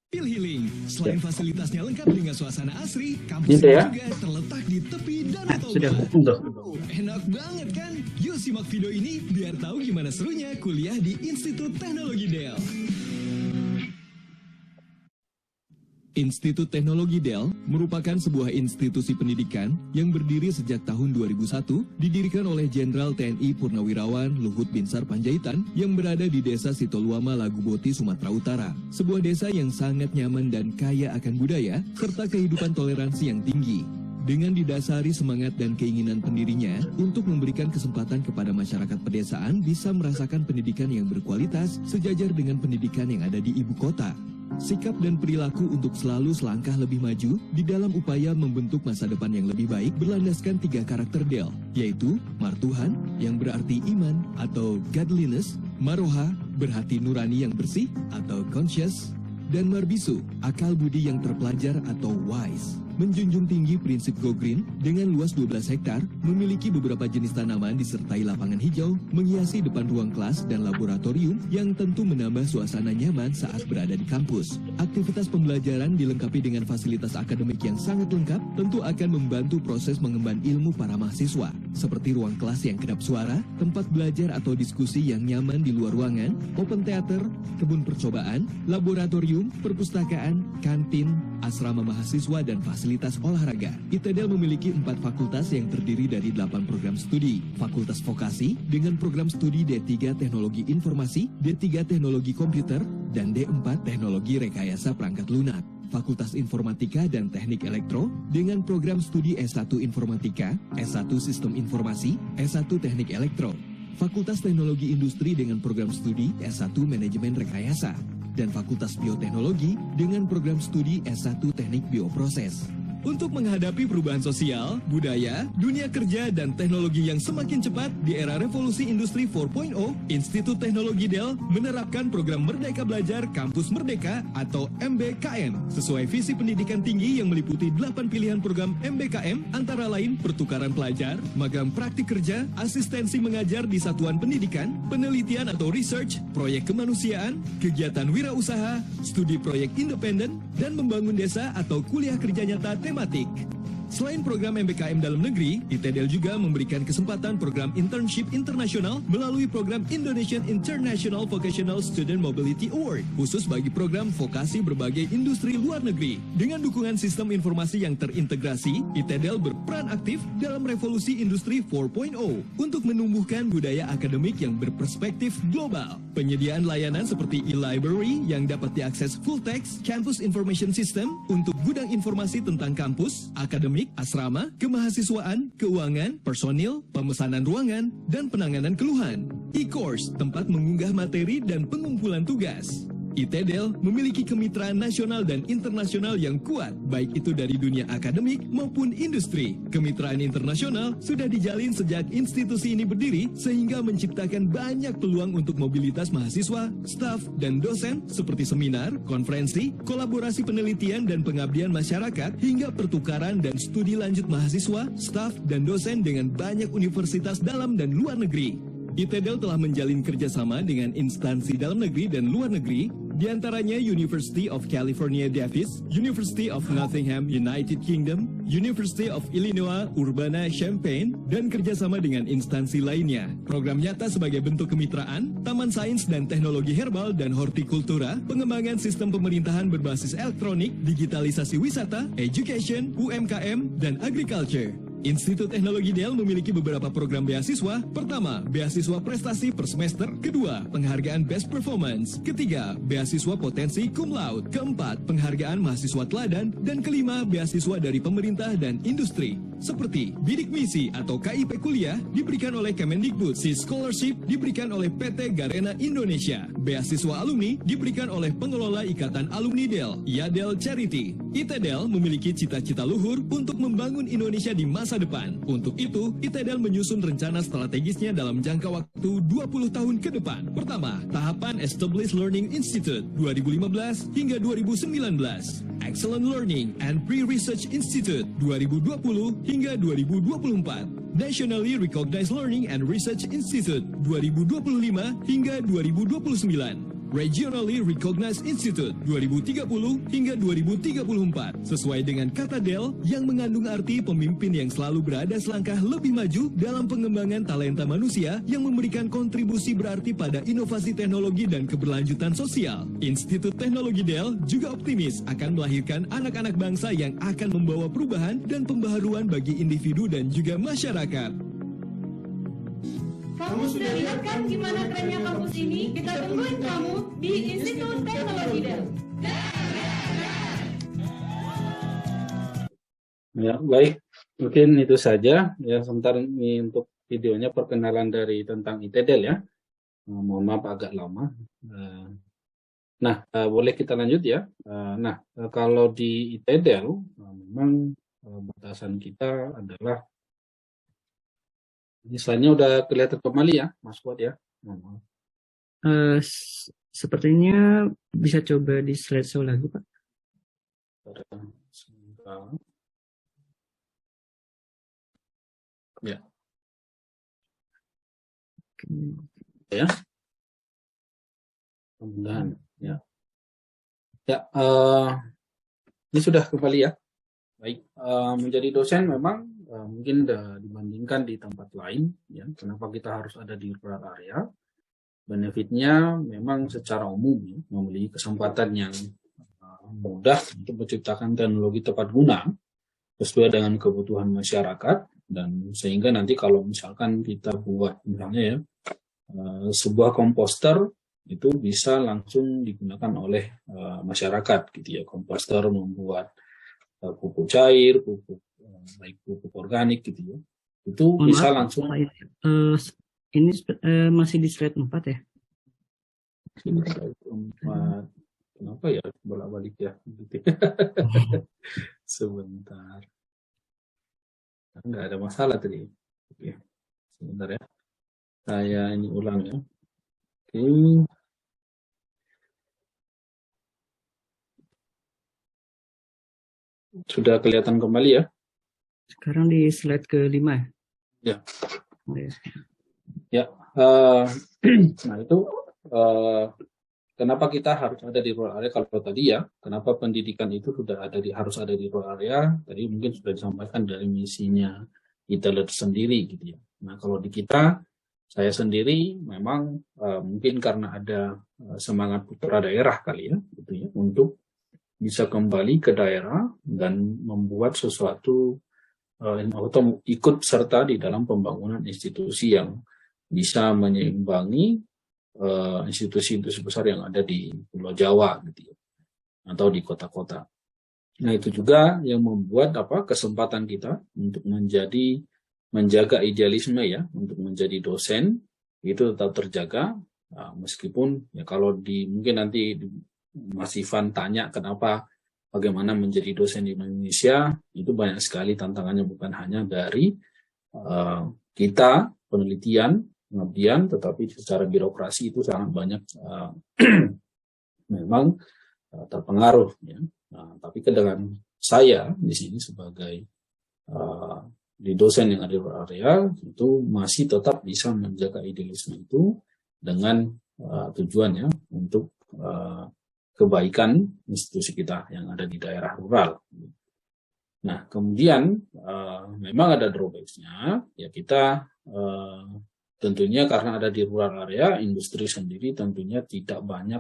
Pil Healing. Selain fasilitasnya lengkap dengan suasana asri, kampus Gitu ini ya? juga terletak di tepi Danau Sudah. Toba. Enak banget kan? Yuk simak video ini biar tahu gimana serunya kuliah di Institut Teknologi Del. Institut Teknologi Del merupakan sebuah institusi pendidikan yang berdiri sejak tahun 2001, didirikan oleh Jenderal TNI Purnawirawan Luhut Binsar Panjaitan yang berada di Desa Sitoluama, Laguboti, Sumatera Utara. Sebuah desa yang sangat nyaman dan kaya akan budaya, serta kehidupan toleransi yang tinggi. Dengan didasari semangat dan keinginan pendirinya untuk memberikan kesempatan kepada masyarakat pedesaan bisa merasakan pendidikan yang berkualitas sejajar dengan pendidikan yang ada di ibu kota. Sikap dan perilaku untuk selalu selangkah lebih maju di dalam upaya membentuk masa depan yang lebih baik berlandaskan 3 karakter Del, yaitu Martuhan yang berarti iman atau godliness, Maroha berarti nurani yang bersih atau conscious, dan Marbisu akal budi yang terpelajar atau wise. Menjunjung tinggi prinsip Go Green dengan luas 12 hektar, memiliki beberapa jenis tanaman disertai lapangan hijau, menghiasi depan ruang kelas dan laboratorium yang tentu menambah suasana nyaman saat berada di kampus. Aktivitas pembelajaran dilengkapi dengan fasilitas akademik yang sangat lengkap, tentu akan membantu proses mengemban ilmu para mahasiswa, seperti ruang kelas yang kedap suara, tempat belajar atau diskusi yang nyaman di luar ruangan, open theater, kebun percobaan, laboratorium, perpustakaan, kantin, asrama mahasiswa, dan fasilitas olahraga. ITDEL memiliki 4 fakultas yang terdiri dari 8 program studi. Fakultas Vokasi dengan program studi D3 Teknologi Informasi, D3 Teknologi Komputer, dan D4 Teknologi Rekayasa Perangkat Lunak. Fakultas Informatika dan Teknik Elektro dengan program studi S1 Informatika, S1 Sistem Informasi, S1 Teknik Elektro. Fakultas Teknologi Industri dengan program studi S1 Manajemen Rekayasa, dan Fakultas Bioteknologi dengan program studi S1 Teknik Bioproses. untuk menghadapi perubahan sosial, budaya, dunia kerja, dan teknologi yang semakin cepat di era revolusi industri 4.0, Institut Teknologi Dell menerapkan program Merdeka Belajar Kampus Merdeka atau MBKM sesuai visi pendidikan tinggi yang meliputi 8 pilihan program MBKM antara lain pertukaran pelajar, magang praktik kerja, asistensi mengajar di satuan pendidikan, penelitian atau research, proyek kemanusiaan, kegiatan wirausaha, studi proyek independen, dan membangun desa atau kuliah kerja nyata tematik. Selain program MBKM dalam negeri, ITDL juga memberikan kesempatan program internship internasional melalui program Indonesian International Vocational Student Mobility Award, khusus bagi program vokasi berbagai industri luar negeri. Dengan dukungan sistem informasi yang terintegrasi, ITDL berperan aktif dalam revolusi industri 4.0 untuk menumbuhkan budaya akademik yang berperspektif global. Penyediaan layanan seperti e-library yang dapat diakses full text, campus information system untuk gudang informasi tentang kampus, akademik, asrama, kemahasiswaan, keuangan, personil, pemesanan ruangan, dan penanganan keluhan. E-course, tempat mengunggah materi dan pengumpulan tugas. ITDL memiliki kemitraan nasional dan internasional yang kuat, baik itu dari dunia akademik maupun industri. Kemitraan internasional sudah dijalin sejak institusi ini berdiri, sehingga menciptakan banyak peluang untuk mobilitas mahasiswa, staf, dan dosen seperti seminar, konferensi, kolaborasi penelitian dan pengabdian masyarakat, hingga pertukaran dan studi lanjut mahasiswa, staf, dan dosen dengan banyak universitas dalam dan luar negeri. ITDL telah menjalin kerjasama dengan instansi dalam negeri dan luar negeri, di antaranya University of California Davis, University of Nottingham, United Kingdom, University of Illinois Urbana-Champaign, dan kerjasama dengan instansi lainnya. Program nyata sebagai bentuk kemitraan, Taman Sains dan Teknologi Herbal dan Hortikultura, pengembangan sistem pemerintahan berbasis elektronik, digitalisasi wisata, education, UMKM, dan agriculture. Institut Teknologi Dell memiliki beberapa program beasiswa. Pertama, beasiswa prestasi per semester. Kedua, penghargaan best performance. Ketiga, beasiswa potensi cum laude. Keempat, penghargaan mahasiswa teladan. Dan kelima, beasiswa dari pemerintah dan industri. Seperti Bidik Misi atau KIP Kuliah diberikan oleh Kemendikbud, SIS Scholarship diberikan oleh PT Garena Indonesia, beasiswa alumni diberikan oleh pengelola Ikatan Alumni Dell, Yadel Charity. ITDL memiliki cita-cita luhur untuk membangun Indonesia di masa depan. Untuk itu, ITDL menyusun rencana strategisnya dalam jangka waktu 20 tahun ke depan. Pertama, tahapan Established Learning Institute 2015 hingga 2019. Excellent Learning and Pre-Research Institute 2020 hingga 2024. Nationally Recognized Learning and Research Institute 2025 hingga 2029. Regionally Recognized Institute 2030 hingga 2034, sesuai dengan kata Dell yang mengandung arti pemimpin yang selalu berada selangkah lebih maju dalam pengembangan talenta manusia yang memberikan kontribusi berarti pada inovasi teknologi dan keberlanjutan sosial. Institut Teknologi Dell juga optimis akan melahirkan anak-anak bangsa yang akan membawa perubahan dan pembaharuan bagi individu dan juga masyarakat. Kamu sudah lihat kan gimana kerennya kampus ini? Kita tungguin kamu di Institut Teknologi Dell. Ya, baik. Mungkin itu saja ya sebentar ini untuk videonya, perkenalan dari tentang ITDL ya. Mohon maaf agak lama. Nah, boleh kita lanjut ya. Nah, kalau di ITDL memang batasan kita adalah, ini slide-nya udah kelihatan kembali ya, Mas Fuad ya. Sepertinya bisa coba di slideshow lagi, Pak. Ya. Oke. Ya. Kemudian ya. Ya, ini sudah kembali ya. Baik, menjadi dosen memang mungkin dibandingkan di tempat lain ya. Kenapa kita harus ada di rural area? Benefitnya memang secara umum ya, memiliki kesempatan yang mudah untuk menciptakan teknologi tepat guna sesuai dengan kebutuhan masyarakat, dan sehingga nanti kalau misalkan kita buat misalnya ya sebuah komposter itu bisa langsung digunakan oleh masyarakat gitu ya. Komposter membuat pupuk cair, pupuk baik pupuk organik gitu ya. Itu bisa langsung. Ini masih di slide 4 ya? Ini slide 4. Kenapa ya bolak-balik ya? Sebentar. Nggak ada masalah tadi. Oke. Sebentar ya. Saya ini ulang ya. Oke. Sudah kelihatan kembali ya? Sekarang di slide ke-5 ya? Ya. Oh, ya. Ya. Nah itu kenapa kita harus ada di rural area? Kalau tadi ya, kenapa pendidikan itu sudah ada harus ada di rural area? Tadi mungkin sudah disampaikan dari misinya ITELER sendiri gitu ya. Nah kalau di kita, saya sendiri memang mungkin karena ada semangat putra daerah kali ya, gitu ya, untuk bisa kembali ke daerah dan membuat sesuatu atau ikut serta di dalam pembangunan institusi yang bisa menyeimbangi institusi-institusi besar yang ada di Pulau Jawa gitu ya, atau di kota-kota. Nah itu juga yang membuat kesempatan kita untuk menjaga idealisme ya, untuk menjadi dosen itu tetap terjaga, meskipun ya kalau mungkin nanti Mas Ivan tanya bagaimana menjadi dosen di Indonesia, itu banyak sekali tantangannya, bukan hanya dari kita penelitian, pengabdian, tetapi secara birokrasi itu sangat banyak memang terpengaruh ya. Nah, tapi dengan saya di sini sebagai di dosen yang ada di area itu masih tetap bisa menjaga idealisme itu dengan tujuannya untuk kebaikan institusi kita yang ada di daerah rural. Nah, kemudian memang ada drawback-nya, ya kita tentunya karena ada di rural area, industri sendiri tentunya tidak banyak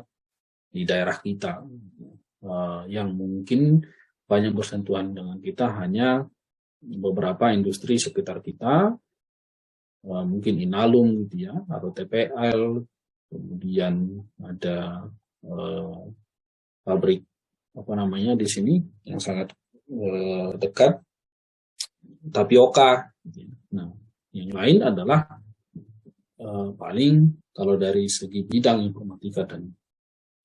di daerah kita. Yang mungkin banyak bersentuhan dengan kita hanya beberapa industri sekitar kita, mungkin Inalum gitu ya, atau TPL, kemudian ada pabrik di sini yang sangat dekat, tapioka. Nah, yang lain adalah paling kalau dari segi bidang informatika dan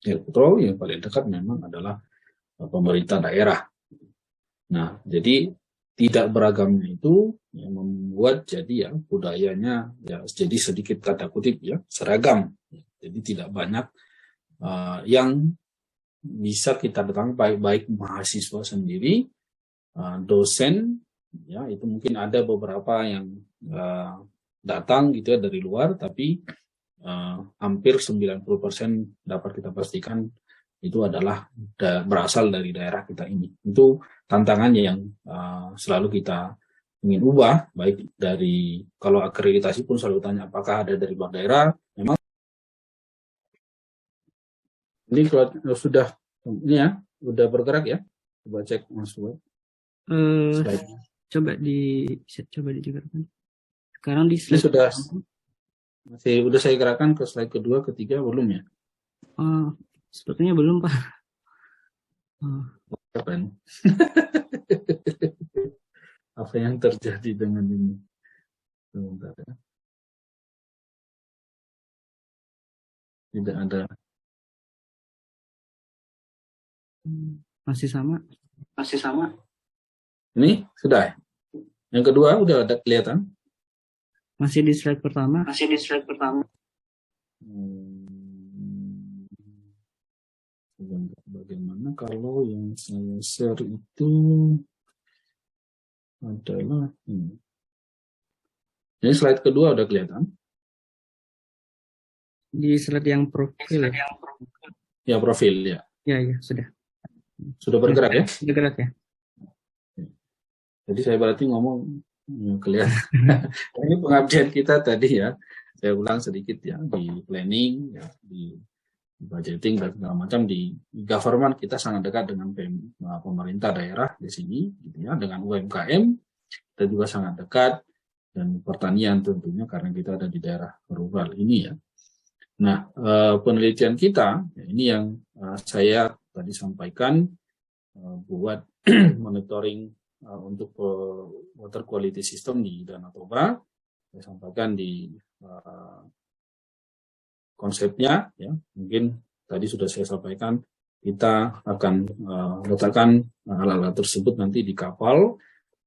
elektro yang paling dekat memang adalah pemerintah daerah. Nah, jadi tidak beragamnya itu yang membuat jadi ya budayanya ya jadi sedikit tanda kutip ya seragam. Jadi tidak banyak yang bisa kita datang baik mahasiswa sendiri, dosen ya itu mungkin ada beberapa yang datang gitu ya dari luar, tapi hampir 90% dapat kita pastikan itu adalah berasal dari daerah kita ini. Itu tantangannya yang selalu kita ingin ubah, baik dari kalau akreditasi pun selalu tanya apakah ada dari luar daerah. Memang ini kalau sudah ini ya, sudah bergerak ya. Coba cek Mas Buat. Coba digerakkan. Sekarang di slide sudah saya gerakkan ke slide kedua, ketiga belum ya? Sepertinya belum, Pak. Apa yang terjadi dengan ini? Sebentar ya. Tidak ada. Masih sama. Ini sudah. Yang kedua udah ada kelihatan. Masih di slide pertama. Bagaimana kalau yang saya share itu adalah ini. Ini slide kedua udah kelihatan. Di slide yang profil ya? Ya, profil ya. Ya, sudah. Sudah bergerak ya? Bergerak ya. Jadi saya berarti ngomong kelihatan. Ini pengabdian kita tadi ya. Saya ulang sedikit ya, di planning, ya, di budgeting dan segala macam, di government kita sangat dekat dengan pemerintah daerah di sini, gitu ya, dengan UMKM kita juga sangat dekat, dan pertanian tentunya karena kita ada di daerah rural ini ya. Nah, penelitian kita ya, ini yang saya tadi sampaikan buat monitoring untuk water quality system di Danau Toba. Saya sampaikan di konsepnya ya, mungkin tadi sudah saya sampaikan kita akan letakkan alat-alat tersebut nanti di kapal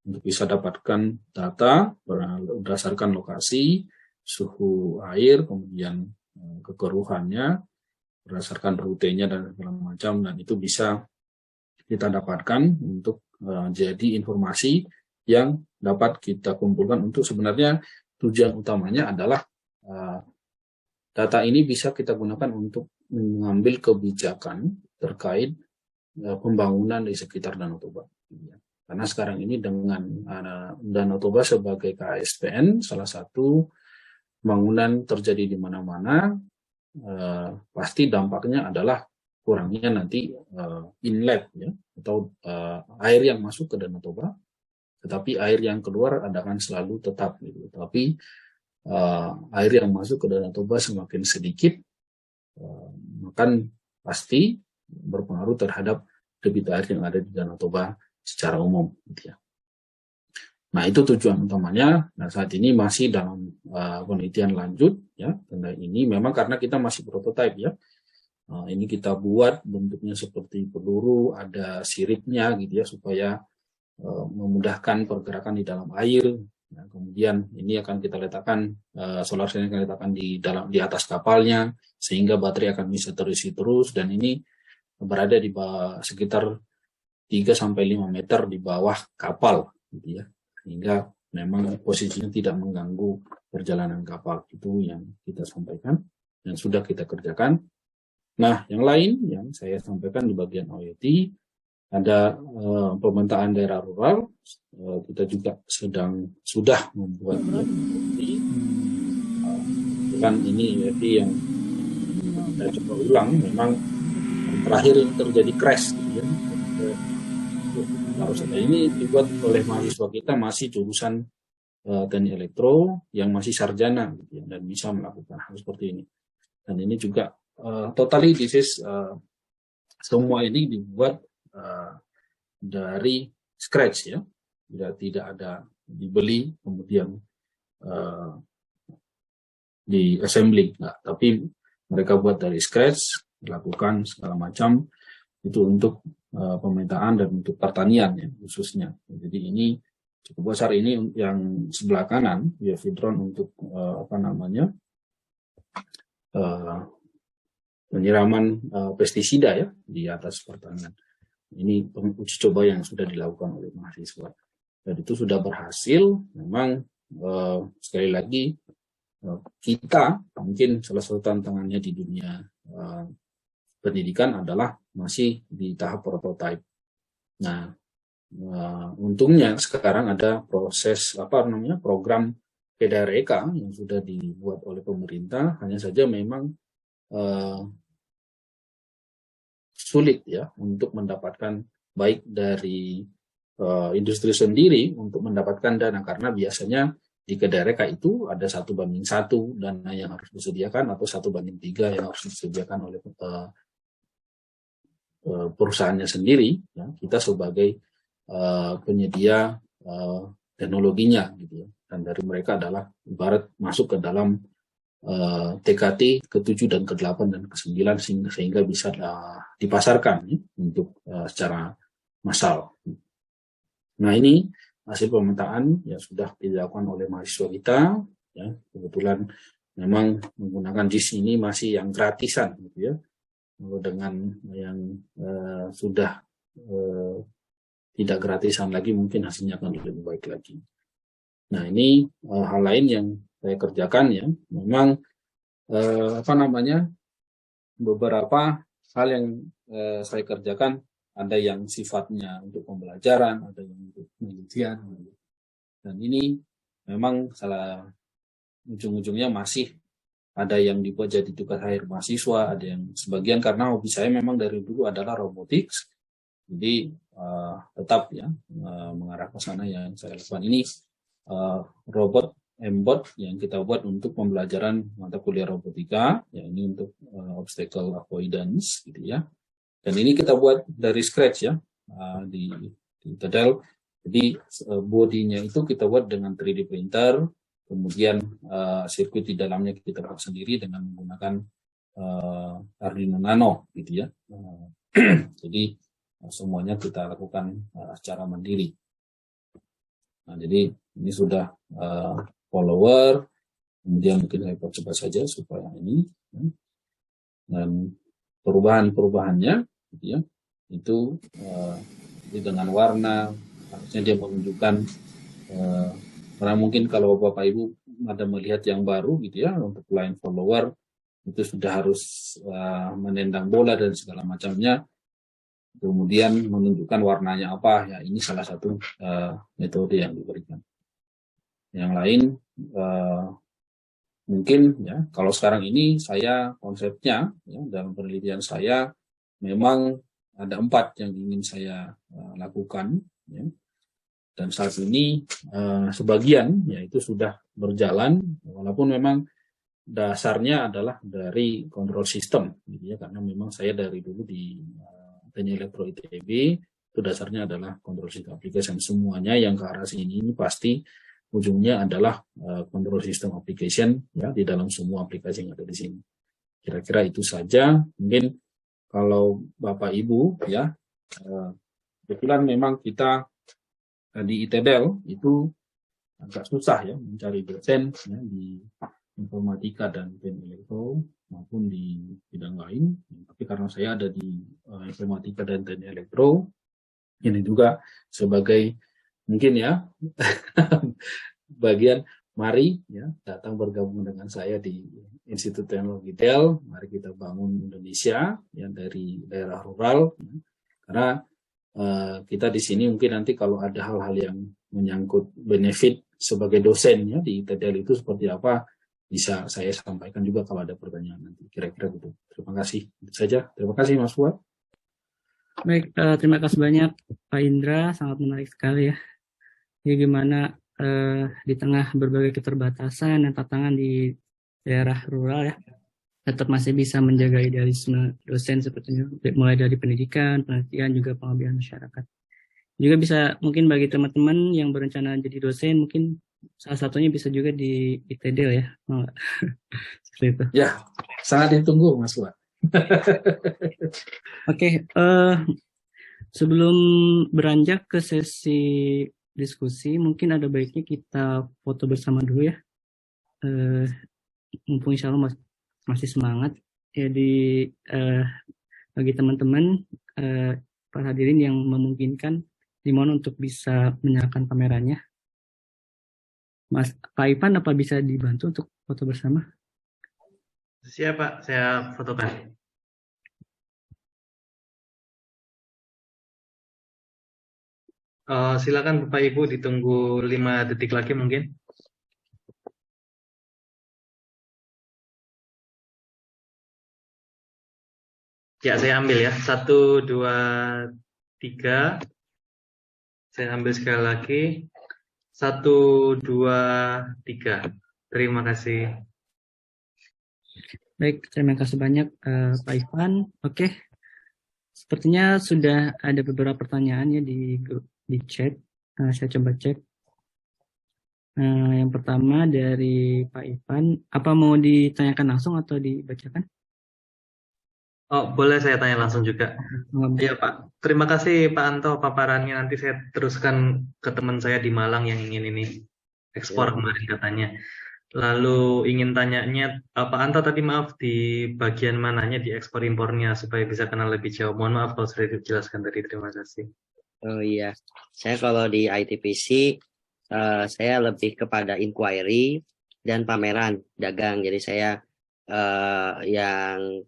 untuk bisa dapatkan data berdasarkan lokasi, suhu air, kemudian kekeruhannya, berdasarkan rutenya dan segala macam, dan itu bisa kita dapatkan untuk jadi informasi yang dapat kita kumpulkan untuk sebenarnya tujuan utamanya adalah data ini bisa kita gunakan untuk mengambil kebijakan terkait pembangunan di sekitar Danau Toba. Karena sekarang ini dengan Danau Toba sebagai KSPN, salah satu pembangunan terjadi di mana-mana, pasti dampaknya adalah kurangnya nanti inlet ya, atau air yang masuk ke Danau Toba, tetapi air yang keluar akan selalu tetap gitu. Tapi air yang masuk ke Danau Toba semakin sedikit, maka pasti berpengaruh terhadap debit air yang ada di Danau Toba secara umum gitu ya. Nah, itu tujuan utamanya. Nah, saat ini masih dalam penelitian lanjut ya. Tenda ini memang karena kita masih prototipe ya. Ini kita buat bentuknya seperti peluru, ada siripnya gitu ya, supaya memudahkan pergerakan di dalam air. Nah, kemudian ini akan kita letakkan solar cell akan letakkan di atas kapalnya, sehingga baterai akan bisa terisi terus, dan ini berada di sekitar 3-5 meter di bawah kapal gitu ya, sehingga memang posisinya tidak mengganggu perjalanan kapal. Itu yang kita sampaikan dan sudah kita kerjakan. Nah, yang lain yang saya sampaikan di bagian IoT ada pemetaan daerah rural. Kita juga sudah membuat IoT. Kan ini IoT yang kita coba ulang. Memang terakhir terjadi crash gitu ya. Harus ada ini dibuat oleh mahasiswa kita masih jurusan teknik elektro yang masih sarjana gitu ya, dan bisa melakukan hal seperti ini. Dan ini juga totally this is semua ini dibuat dari scratch ya, tidak ada dibeli kemudian di assembly, nah, tapi mereka buat dari scratch, lakukan segala macam itu untuk pemetaan dan untuk pertanian ya khususnya. Jadi ini cukup besar. Ini yang sebelah kanan ya, drone untuk penyiraman pestisida ya di atas pertanian. Ini uji coba yang sudah dilakukan oleh mahasiswa dan itu sudah berhasil. Memang sekali lagi kita mungkin salah satu tantangannya di dunia pendidikan adalah masih di tahap prototipe. Nah, untungnya sekarang ada proses program PDREK yang sudah dibuat oleh pemerintah. Hanya saja memang sulit ya untuk mendapatkan baik dari industri sendiri untuk mendapatkan dana, karena biasanya di PDREK itu ada 1:1 dana yang harus disediakan atau 1:3 yang harus disediakan oleh perusahaannya sendiri ya. Kita sebagai penyedia teknologinya gitu ya, dan dari mereka adalah ibarat masuk ke dalam TKT ke-7 dan ke-8 dan ke-9 sehingga bisa dipasarkan ya, untuk secara massal. Nah, ini hasil pemetaan yang sudah dilakukan oleh mahasiswa kita ya. Kebetulan memang menggunakan JIS ini masih yang gratisan gitu ya. Dengan yang sudah tidak gratisan lagi mungkin hasilnya akan lebih baik lagi. Nah, ini hal lain yang saya kerjakan ya. Memang beberapa hal yang saya kerjakan, ada yang sifatnya untuk pembelajaran, ada yang untuk penelitian, dan ini memang ujung-ujungnya masih ada yang dibuat jadi tugas akhir mahasiswa, ada yang sebagian karena hobi saya memang dari dulu adalah robotics, jadi tetap ya mengarah ke sana yang saya lakukan. Ini robot MBOT yang kita buat untuk pembelajaran mata kuliah robotika, ya ini untuk obstacle avoidance gitu ya. Dan ini kita buat dari scratch ya di Tedel. Jadi bodinya itu kita buat dengan 3D printer, kemudian sirkuit di dalamnya kita buat sendiri dengan menggunakan Arduino Nano gitu ya. Jadi semuanya kita lakukan secara mandiri. Nah, jadi ini sudah follower, kemudian mungkin saya percepat saja supaya ini, dan perubahan-perubahannya, gitu ya, itu jadi dengan warna, harusnya dia menunjukkan, karena mungkin kalau Bapak Ibu ada melihat yang baru, gitu ya, untuk line follower itu sudah harus menendang bola dan segala macamnya, kemudian menunjukkan warnanya apa, ya ini salah satu metode yang diberikan. Yang lain mungkin ya kalau sekarang ini saya konsepnya ya, dalam penelitian saya memang ada 4 yang ingin saya lakukan ya. Dan saat ini sebagian ya itu sudah berjalan, walaupun memang dasarnya adalah dari kontrol sistem gitu ya, karena memang saya dari dulu di Teknik Elektro ITB itu dasarnya adalah kontrol sistem application. Semuanya yang ke arah sini ini pasti ujungnya adalah control system application ya di dalam semua aplikasi yang ada di sini. Kira-kira itu saja. Mungkin kalau Bapak Ibu ya kebetulan memang kita di ITDEL itu agak susah ya mencari dosen ya, di informatika dan teknik elektro maupun di bidang lain. Tapi karena saya ada di informatika dan teknik elektro, ini juga sebagai mungkin ya bagian mari ya datang bergabung dengan saya di Institut Teknologi Del. Mari kita bangun Indonesia yang dari daerah rural ya. Karena kita di sini mungkin nanti kalau ada hal-hal yang menyangkut benefit sebagai dosen ya di ITDEL itu seperti apa bisa saya sampaikan juga kalau ada pertanyaan nanti kira-kira gitu. Terima kasih. Itu saja. Terima kasih Mas Fuad. Baik, terima kasih banyak Pak Indra, sangat menarik sekali ya. Jadi gimana di tengah berbagai keterbatasan dan tantangan di daerah rural ya, tetap masih bisa menjaga idealisme dosen sepertinya, mulai dari pendidikan, penelitian, juga pengabdian masyarakat. Juga bisa mungkin bagi teman-teman yang berencana jadi dosen, mungkin salah satunya bisa juga di ITDEL ya, mau nggak? Seperti itu. Ya, sangat ditunggu Mas Fuad. Oke, sebelum beranjak ke sesi diskusi, mungkin ada baiknya kita foto bersama dulu ya. Mumpung insya Allah masih semangat. Jadi bagi teman-teman para hadirin yang memungkinkan dimohon untuk bisa menyalakan kameranya. Mas Pak Ivan, apa bisa dibantu untuk foto bersama? Siap Pak, saya fotokan. Silakan Bapak Ibu ditunggu 5 detik lagi mungkin. Ya, saya ambil ya. 1, 2, 3. Saya ambil sekali lagi. 1, 2, 3. Terima kasih. Baik, terima kasih banyak Pak Ivan. Oke, sepertinya sudah ada beberapa pertanyaan ya di chat. Saya coba cek. Yang pertama dari Pak Ivan, apa mau ditanyakan langsung atau dibacakan? Oh, boleh saya tanya langsung juga. Iya Pak, terima kasih Pak Anto paparannya. Nanti saya teruskan ke teman saya di Malang yang ingin ini ekspor kemarin katanya. Lalu ingin tanyanya, Pak Anto tadi maaf di bagian mananya di ekspor impornya supaya bisa kenal lebih jauh. Mohon maaf kalau sudah dijelaskan tadi. Terima kasih. Oh iya, saya kalau di ITPC saya lebih kepada inquiry dan pameran dagang. Jadi saya yang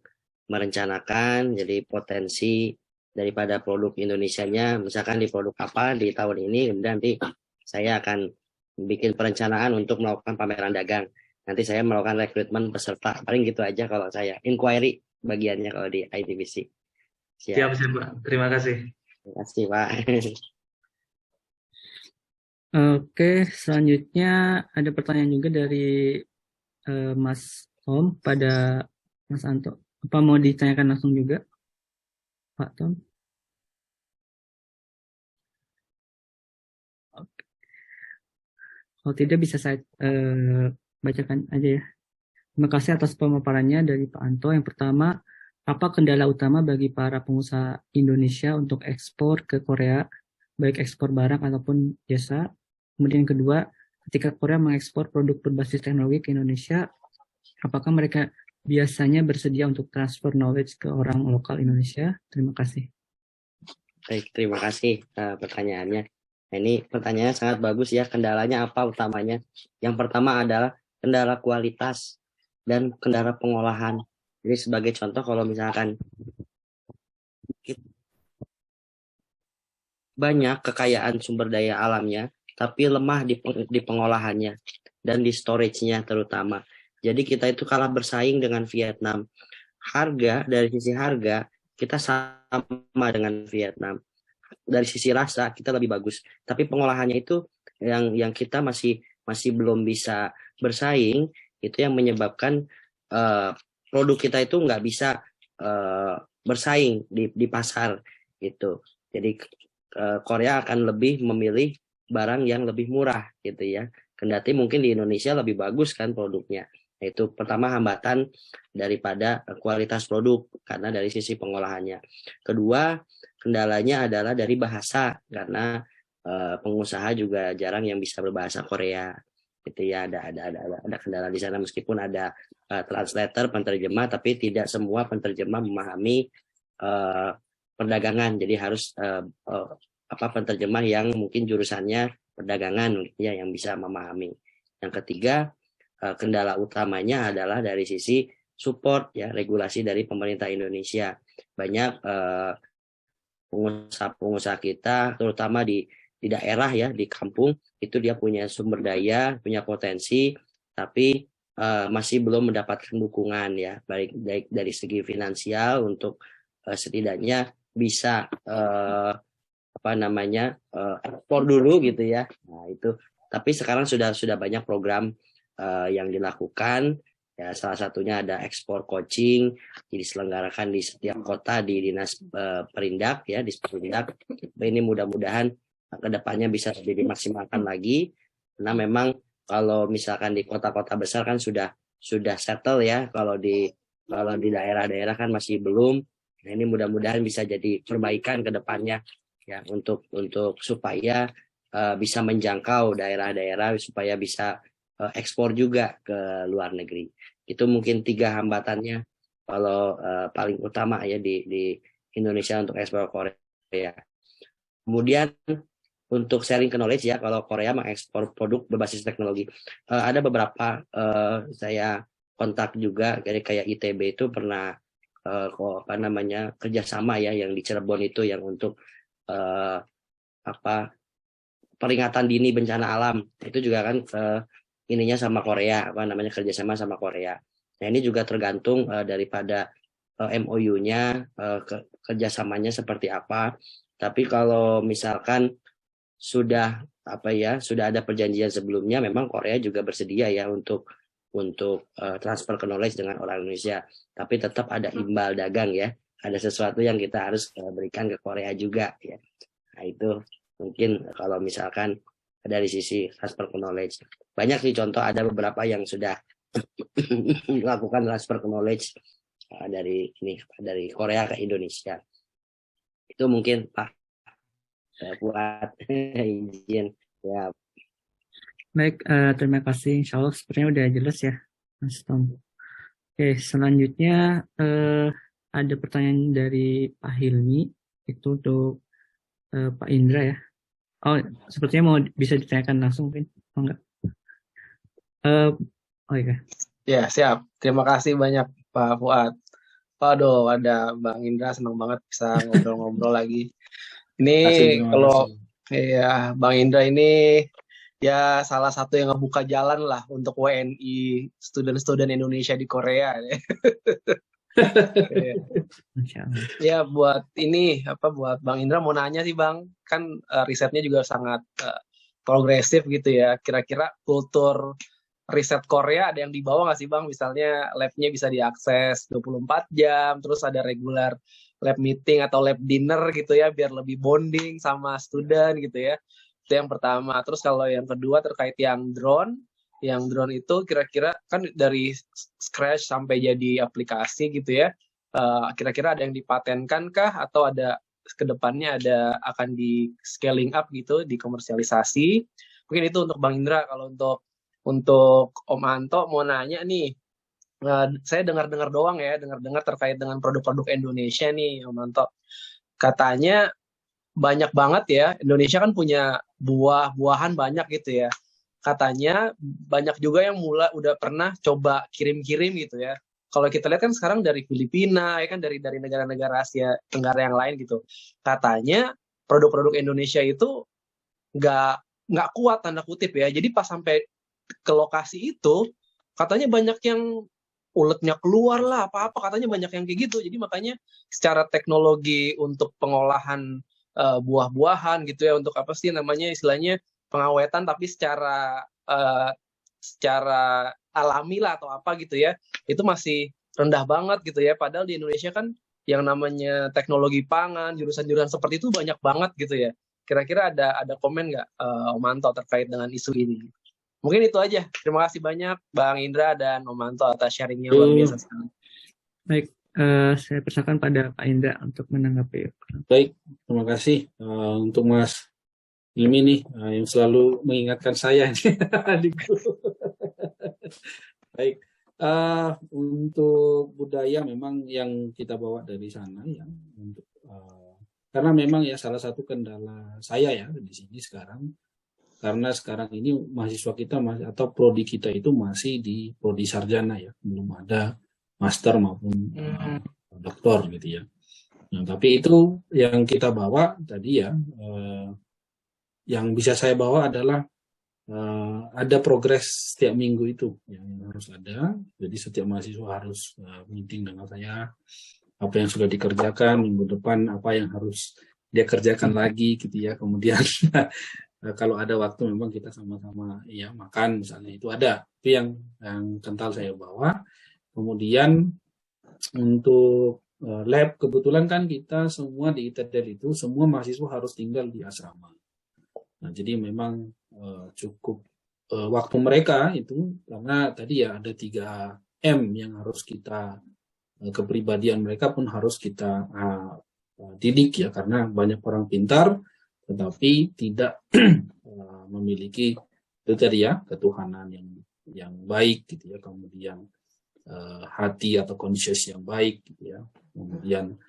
merencanakan, jadi potensi daripada produk Indonesianya, misalkan di produk apa di tahun ini, kemudian nanti saya akan bikin perencanaan untuk melakukan pameran dagang. Nanti saya melakukan rekrutmen peserta. Paling gitu aja kalau saya. Inquiry bagiannya kalau di ITPC. Siap Pak. Terima kasih. Terima kasih Pak. Oke, selanjutnya ada pertanyaan juga dari Mas Tom pada Mas Anto. Apa mau ditanyakan langsung juga, Pak Tom? Oke. Kalau tidak bisa saya bacakan aja ya. Terima kasih atas pemaparannya dari Pak Anto. Yang pertama, apa kendala utama bagi para pengusaha Indonesia untuk ekspor ke Korea, baik ekspor barang ataupun jasa? Kemudian yang kedua, ketika Korea mengekspor produk berbasis teknologi ke Indonesia, apakah mereka biasanya bersedia untuk transfer knowledge ke orang lokal Indonesia? Terima kasih. Baik, terima kasih pertanyaannya. Nah, ini pertanyaannya sangat bagus ya. Kendalanya apa utamanya? Yang pertama adalah kendala kualitas dan kendala pengolahan. Jadi sebagai contoh, kalau misalkan banyak kekayaan sumber daya alamnya, tapi lemah di pengolahannya dan di storage-nya terutama. Jadi kita itu kalah bersaing dengan Vietnam. Dari sisi harga, kita sama dengan Vietnam. Dari sisi rasa, kita lebih bagus. Tapi pengolahannya itu yang kita masih belum bisa bersaing, itu yang menyebabkan produk kita itu nggak bisa bersaing di pasar gitu. Jadi Korea akan lebih memilih barang yang lebih murah gitu ya. Kendati mungkin di Indonesia lebih bagus kan produknya. Itu pertama hambatan daripada kualitas produk karena dari sisi pengolahannya. Kedua, kendalanya adalah dari bahasa karena pengusaha juga jarang yang bisa berbahasa Korea. Gitu ya, ada kendala di sana meskipun ada translator, penerjemah, tapi tidak semua penerjemah memahami perdagangan. Jadi harus penerjemah yang mungkin jurusannya perdagangan ya yang bisa memahami. Yang ketiga, kendala utamanya adalah dari sisi support ya, regulasi dari pemerintah Indonesia. Banyak pengusaha kita terutama di daerah ya, di kampung itu dia punya sumber daya, punya potensi, tapi masih belum mendapatkan dukungan ya, baik dari segi finansial untuk setidaknya bisa ekspor dulu gitu ya. Nah itu, tapi sekarang sudah banyak program yang dilakukan ya, salah satunya ada ekspor coaching, jadi diselenggarakan di setiap kota di dinas perindak ya, di perindak. Ini mudah-mudahan kedepannya bisa lebih dimaksimalkan lagi, karena memang kalau misalkan di kota-kota besar kan sudah settle ya, kalau di daerah-daerah kan masih belum. Nah, ini mudah-mudahan bisa jadi perbaikan ke depannya ya, untuk supaya bisa menjangkau daerah-daerah, supaya bisa ekspor juga ke luar negeri. Itu mungkin 3 hambatannya kalau paling utama ya di Indonesia untuk ekspor Korea. Kemudian untuk sharing knowledge ya, kalau Korea mengekspor produk berbasis teknologi, ada beberapa saya kontak juga, kayak ITB itu pernah kerjasama ya, yang di Cirebon itu yang untuk peringatan dini bencana alam, itu juga kan ininya sama Korea, kerjasama sama Korea. Nah ini juga tergantung daripada MOU-nya, kerjasamanya seperti apa. Tapi kalau misalkan sudah ada perjanjian sebelumnya, memang Korea juga bersedia ya untuk transfer knowledge dengan orang Indonesia. Tapi tetap ada imbal dagang ya, ada sesuatu yang kita harus berikan ke Korea juga ya. Nah itu mungkin kalau misalkan dari sisi transfer knowledge. Banyak sih contoh, ada beberapa yang sudah melakukan transfer knowledge dari Korea ke Indonesia. Itu mungkin Pak buat izin ya. Baik, terima kasih. Insya Allah sepertinya udah jelas ya, Mas Tom. Oke, selanjutnya ada pertanyaan dari Pak Hilmi, itu untuk Pak Indra ya. Oh, sepertinya mau bisa ditanyakan langsung mungkin, enggak? Oh iya. Ya, siap. Terima kasih banyak Pak Fuad. Waduh, ada Bang Indra, senang banget bisa ngobrol-ngobrol lagi. Ini kalau ya Bang Indra ini ya salah satu yang ngebuka jalan lah untuk WNI, student-student Indonesia di Korea. Ya buat Bang Indra mau nanya sih Bang, kan risetnya juga sangat progresif gitu ya. Kira-kira kultur riset Korea ada yang dibawa nggak sih Bang? Misalnya labnya bisa diakses 24 jam, terus ada regular lab meeting atau lab dinner gitu ya, biar lebih bonding sama student gitu ya. Itu yang pertama. Terus kalau yang kedua terkait yang drone itu kira-kira kan dari scratch sampai jadi aplikasi gitu ya, kira-kira ada yang dipatenkan kah atau ada kedepannya ada akan di scaling up gitu, dikomersialisasi? Mungkin itu untuk Bang Indra. Kalau untuk Om Anto mau nanya nih, saya dengar-dengar doang ya, dengar-dengar terkait dengan produk-produk Indonesia nih, Om Anto. Katanya banyak banget ya, Indonesia kan punya buah-buahan banyak gitu ya. Katanya banyak juga yang udah pernah coba kirim-kirim gitu ya. Kalau kita lihat kan sekarang dari Filipina, ya kan dari negara-negara Asia Tenggara yang lain gitu. Katanya produk-produk Indonesia itu nggak nggak kuat tanda kutip ya. Jadi pas sampai ke lokasi itu, katanya banyak yang uletnya keluar lah, apa-apa katanya banyak yang kayak gitu. Jadi makanya secara teknologi untuk pengolahan buah-buahan gitu ya, untuk apa sih namanya istilahnya pengawetan tapi secara alami lah atau apa gitu ya, itu masih rendah banget gitu ya. Padahal di Indonesia kan yang namanya teknologi pangan, jurusan-jurusan seperti itu banyak banget gitu ya. Kira-kira ada komen nggak Om Anto terkait dengan isu ini? Mungkin itu aja. Terima kasih banyak Bang Indra dan Om Anto atas sharingnya luar biasa sekali. Baik, saya persilakan pada Pak Indra untuk menanggapi. Baik, terima kasih untuk Mas Ilmi nih yang selalu mengingatkan saya adikku. Baik, untuk budaya memang yang kita bawa dari sana ya, untuk karena memang ya salah satu kendala saya ya di sini sekarang, karena sekarang ini mahasiswa kita atau prodi kita itu masih di prodi sarjana ya, belum ada master maupun doktor gitu ya. Nah, tapi itu yang kita bawa tadi ya, yang bisa saya bawa adalah ada progres setiap minggu itu yang harus ada. Jadi setiap mahasiswa harus meeting dengan saya, apa yang sudah dikerjakan minggu depan, apa yang harus dia kerjakan lagi gitu ya. Kemudian kalau ada waktu memang kita sama-sama ya makan misalnya, itu ada. Itu yang kental saya bawa. Kemudian untuk lab, kebetulan kan kita semua di ITERDEL itu semua mahasiswa harus tinggal di asrama. Nah, jadi memang cukup waktu mereka itu, karena tadi ya ada 3M yang harus kita, kepribadian mereka pun harus kita didik ya, karena banyak orang pintar tetapi tidak memiliki itu tadi ya ketuhanan yang baik gitu ya, kemudian hati atau conscious yang baik gitu ya, kemudian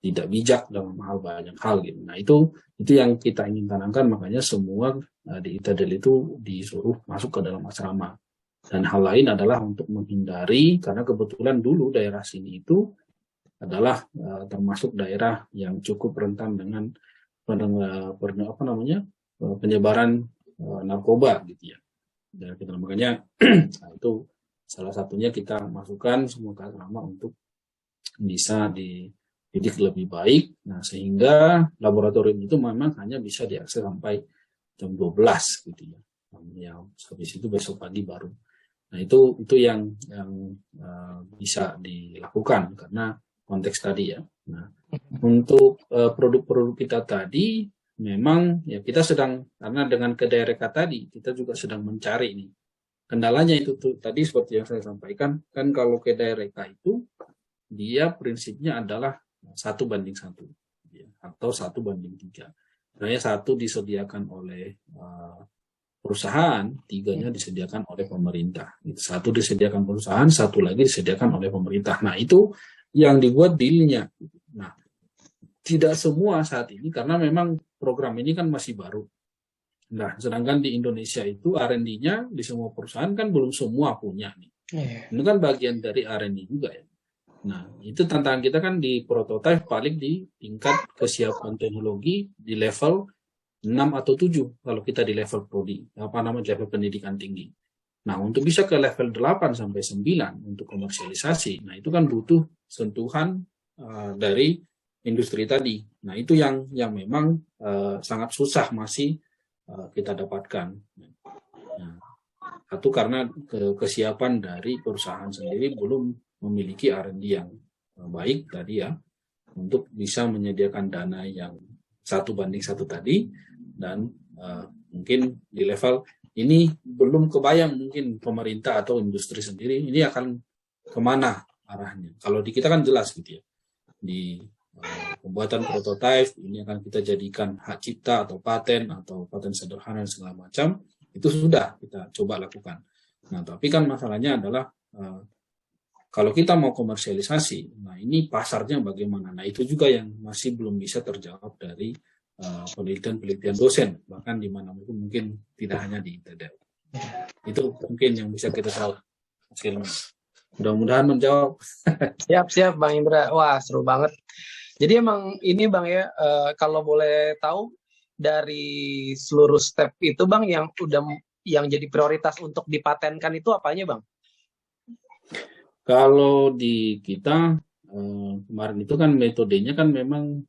tidak bijak dalam banyak hal gitu. Nah itu yang kita ingin tanamkan, makanya semua di ITERDEL itu disuruh masuk ke dalam asrama. Dan hal lain adalah untuk menghindari, karena kebetulan dulu daerah sini itu adalah termasuk daerah yang cukup rentan dengan penyebaran narkoba gitu ya. Dan kita makanya nah itu salah satunya kita masukkan semua ke asrama untuk bisa dididik lebih baik. Nah, sehingga laboratorium itu memang hanya bisa diakses sampai jam 12 gitu ya. Habis itu besok pagi baru. Nah, itu yang bisa dilakukan karena konteks tadi ya. Nah, untuk produk-produk kita tadi memang ya kita sedang, karena dengan kedireka tadi kita juga sedang mencari nih. Kendalanya itu tuh tadi seperti yang saya sampaikan, kan kalau kedireka itu dia prinsipnya adalah 1:1 ya, atau 1:3. Sebenarnya 1 disediakan oleh perusahaan, 3-nya disediakan oleh pemerintah. 1 disediakan perusahaan, 1 lagi disediakan oleh pemerintah. Nah itu yang dibuat dealnya. Nah tidak semua saat ini, karena memang program ini kan masih baru. Nah sedangkan di Indonesia itu R&D-nya di semua perusahaan kan belum semua punya nih. Ini kan bagian dari R&D juga ya. Nah, itu tantangan kita kan di prototipe paling di tingkat kesiapan teknologi di level 6 atau 7 kalau kita di level prodi, level pendidikan tinggi. Nah, untuk bisa ke level 8 sampai 9 untuk komersialisasi, nah itu kan butuh sentuhan dari industri tadi. Nah, itu yang memang sangat susah masih kita dapatkan. Nah, satu karena kesiapan dari perusahaan sendiri belum memiliki R&D yang baik tadi ya, untuk bisa menyediakan dana yang 1:1 tadi, dan mungkin di level ini belum kebayang mungkin pemerintah atau industri sendiri ini akan kemana arahnya. Kalau di kita kan jelas gitu ya. Di pembuatan prototipe ini akan kita jadikan hak cipta atau paten sederhana dan segala macam, itu sudah kita coba lakukan. Nah, tapi kan masalahnya adalah kalau kita mau komersialisasi, nah ini pasarnya bagaimana? Nah, itu juga yang masih belum bisa terjawab dari penelitian dosen, bahkan di mana mungkin tidak hanya di ITB. Itu mungkin yang bisa kita tahu. Mudah-mudahan menjawab. Siap Bang Indra. Wah, seru banget. Jadi emang ini Bang ya, kalau boleh tahu dari seluruh step itu Bang yang jadi prioritas untuk dipatenkan itu apanya Bang? Kalau di kita kemarin itu kan metodenya kan memang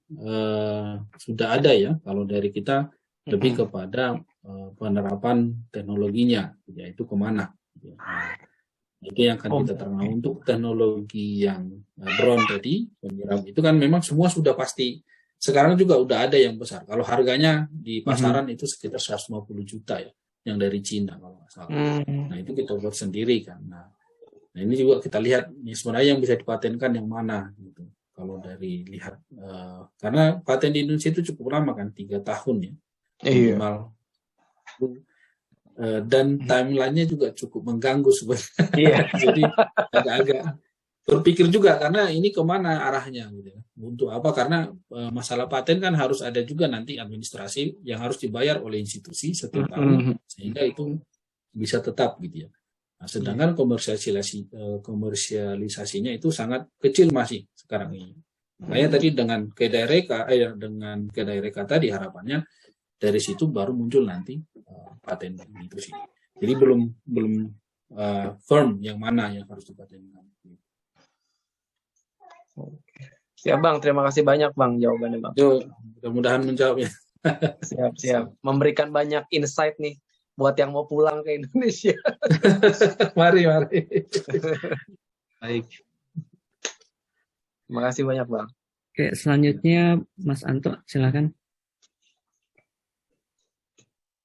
sudah ada ya. Kalau dari kita lebih kepada penerapan teknologinya, yaitu kemana. Itu yang akan kita terangkan. Untuk teknologi yang drone tadi, penyiram itu kan memang semua sudah pasti. Sekarang juga udah ada yang besar. Kalau harganya di pasaran itu sekitar 150 juta ya, yang dari Cina kalau nggak salah. Nah itu kita buat sendiri kan. Nah ini juga kita lihat nih sebenarnya yang bisa dipatenkan yang mana gitu. Kalau dari lihat karena paten di Indonesia itu cukup lama kan, 3 tahun ya minimal. Dan timelinenya juga cukup mengganggu sebenarnya. Jadi agak-agak berpikir juga karena ini kemana arahnya gitu ya. Untuk apa? Karena masalah paten kan harus ada juga nanti administrasi yang harus dibayar oleh institusi setiap tahun sehingga itu bisa tetap gitu ya. Nah, sedangkan komersialisasinya itu sangat kecil masih sekarang ini. Makanya tadi dengan Kedaireka tadi harapannya dari situ baru muncul nanti paten itu sih. Jadi belum firm yang mana yang harus dipatenkan. Siap Bang, terima kasih banyak Bang jawabannya Bang. Mudah-mudahan menjawabnya. Siap. Memberikan banyak insight nih buat yang mau pulang ke Indonesia. Mari. Baik. Terima kasih banyak Bang. Oke, selanjutnya Mas Anto, silakan.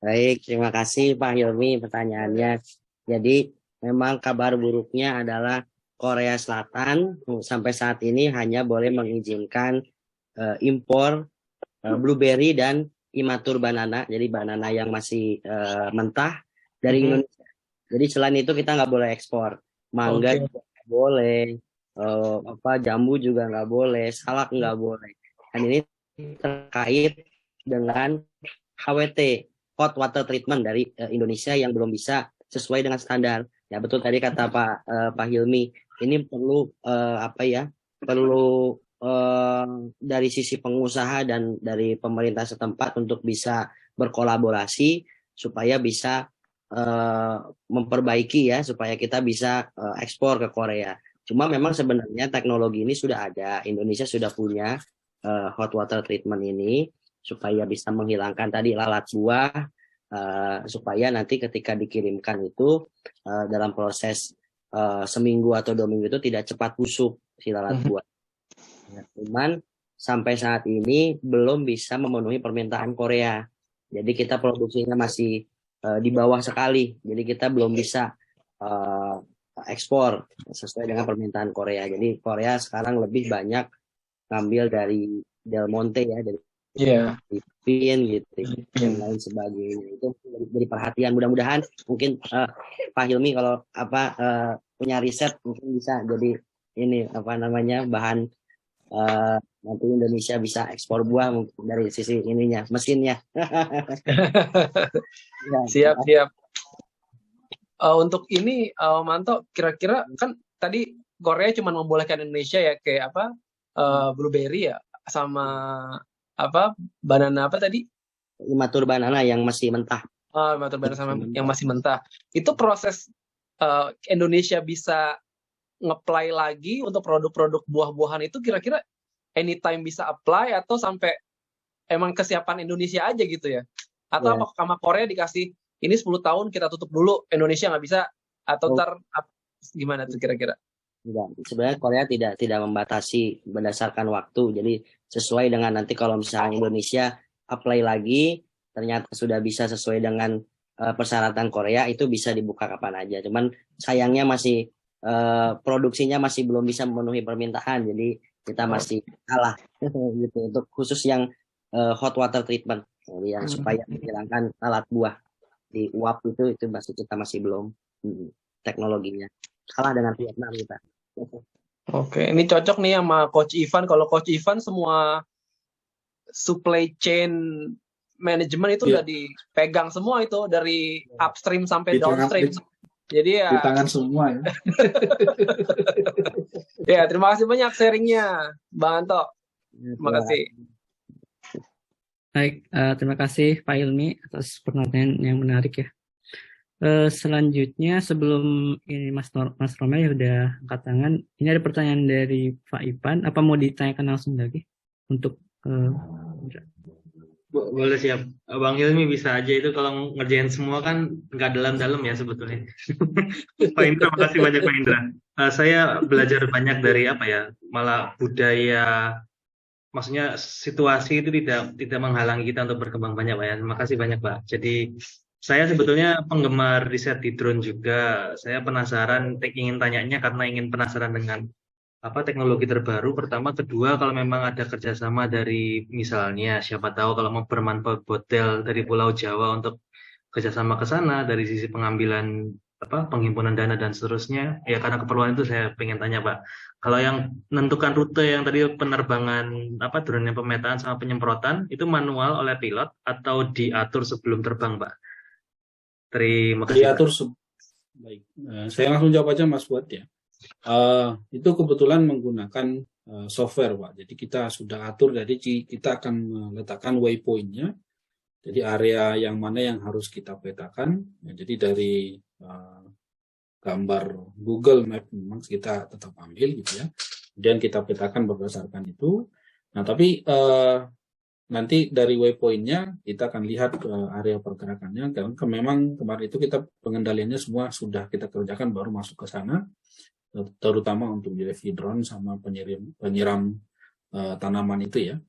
Baik, terima kasih Pak Hilmi pertanyaannya. Jadi memang kabar buruknya adalah Korea Selatan sampai saat ini hanya boleh mengizinkan impor blueberry dan immature banana, jadi banana yang masih mentah dari Indonesia. Jadi selain itu kita nggak boleh ekspor. Mangga juga nggak boleh, jambu juga nggak boleh, salak nggak boleh. Dan ini terkait dengan HWT, hot water treatment dari Indonesia yang belum bisa sesuai dengan standar. Ya betul tadi kata Pak Hilmi, ini perlu perlu dari sisi pengusaha dan dari pemerintah setempat untuk bisa berkolaborasi supaya bisa memperbaiki ya, supaya kita bisa ekspor ke Korea. Cuma memang sebenarnya teknologi ini sudah ada, Indonesia sudah punya hot water treatment ini supaya bisa menghilangkan tadi lalat buah, supaya nanti ketika dikirimkan itu dalam proses seminggu atau 2 minggu itu tidak cepat busuk si lalat buah. Cuman sampai saat ini belum bisa memenuhi permintaan Korea. Jadi kita produksinya masih di bawah sekali. Jadi kita belum bisa ekspor sesuai dengan permintaan Korea. Jadi Korea sekarang lebih banyak ngambil dari Del Monte ya, dari Filipina gitu, yang lain sebagainya. Itu jadi perhatian. Mudah-mudahan mungkin Pak Hilmi kalau punya riset mungkin bisa jadi ini bahan nanti Indonesia bisa ekspor buah mungkin dari sisi ininya, mesinnya. Siap. Untuk ini Manto, kira-kira kan tadi Korea cuma membolehkan Indonesia ya kayak blueberry ya sama banana tadi? Immature banana yang masih mentah. Immature banana sama yang masih mentah. Itu proses Indonesia bisa nge-apply lagi untuk produk-produk buah-buahan itu kira-kira anytime bisa apply atau sampai emang kesiapan Indonesia aja gitu ya? Atau apa sama Korea dikasih ini 10 tahun kita tutup dulu, Indonesia nggak bisa, atau gimana tuh kira-kira? Enggak, sebenarnya Korea tidak membatasi berdasarkan waktu. Jadi sesuai dengan nanti kalau misalnya Indonesia apply lagi ternyata sudah bisa sesuai dengan persyaratan Korea, itu bisa dibuka kapan aja. Cuman sayangnya masih produksinya masih belum bisa memenuhi permintaan, jadi kita masih kalah gitu untuk khusus yang hot water treatment, jadi yang supaya menghilangkan alat buah di uap itu masih kita masih belum teknologinya, kalah dengan Vietnam kita. Oke, ini cocok nih sama Coach Ivan. Kalau Coach Ivan semua supply chain manajemen itu udah dipegang semua itu dari upstream sampai downstream. Jadi ya di tangan semua ya. Ya, terima kasih banyak sharingnya, Bang Anto. Terima kasih. Baik, terima kasih Pak Ilmi atas pertanyaan yang menarik ya. Selanjutnya sebelum ini Mas Romel udah angkat tangan, ini ada pertanyaan dari Pak Ipan. Apa mau ditanyakan langsung lagi untuk boleh, siap. Bang Hilmi bisa aja, itu kalau ngerjain semua kan nggak dalam-dalam ya sebetulnya. Pak Indra, makasih banyak Pak Indra. Saya belajar banyak dari malah budaya, maksudnya situasi itu tidak menghalangi kita untuk berkembang banyak Pak ya. Terima kasih banyak Pak. Jadi saya sebetulnya penggemar riset di drone juga. Saya penasaran, ingin tanyanya karena ingin penasaran dengan teknologi terbaru. Pertama, kedua, kalau memang ada kerjasama dari misalnya siapa tahu kalau mau bermanfaat hotel dari Pulau Jawa untuk kerjasama ke sana dari sisi pengambilan penghimpunan dana dan seterusnya. Ya karena keperluan itu saya pengen tanya Pak. Kalau yang menentukan rute yang tadi penerbangan drone yang pemetaan sama penyemprotan itu manual oleh pilot atau diatur sebelum terbang Pak? Terima kasih. Diatur baik. Saya langsung jawab aja Mas Fuad ya. Itu kebetulan menggunakan software Pak. Jadi kita sudah atur, jadi kita akan meletakkan waypoint-nya. Jadi area yang mana yang harus kita petakan. Jadi dari gambar Google Map memang kita tetap ambil gitu ya. Kemudian kita petakan berdasarkan itu. Nah tapi nanti dari waypoint-nya kita akan lihat area pergerakannya. Karena memang kemarin itu kita pengendaliannya semua sudah kita kerjakan baru masuk ke sana. Terutama untuk UAV drone sama penyiram tanaman itu ya,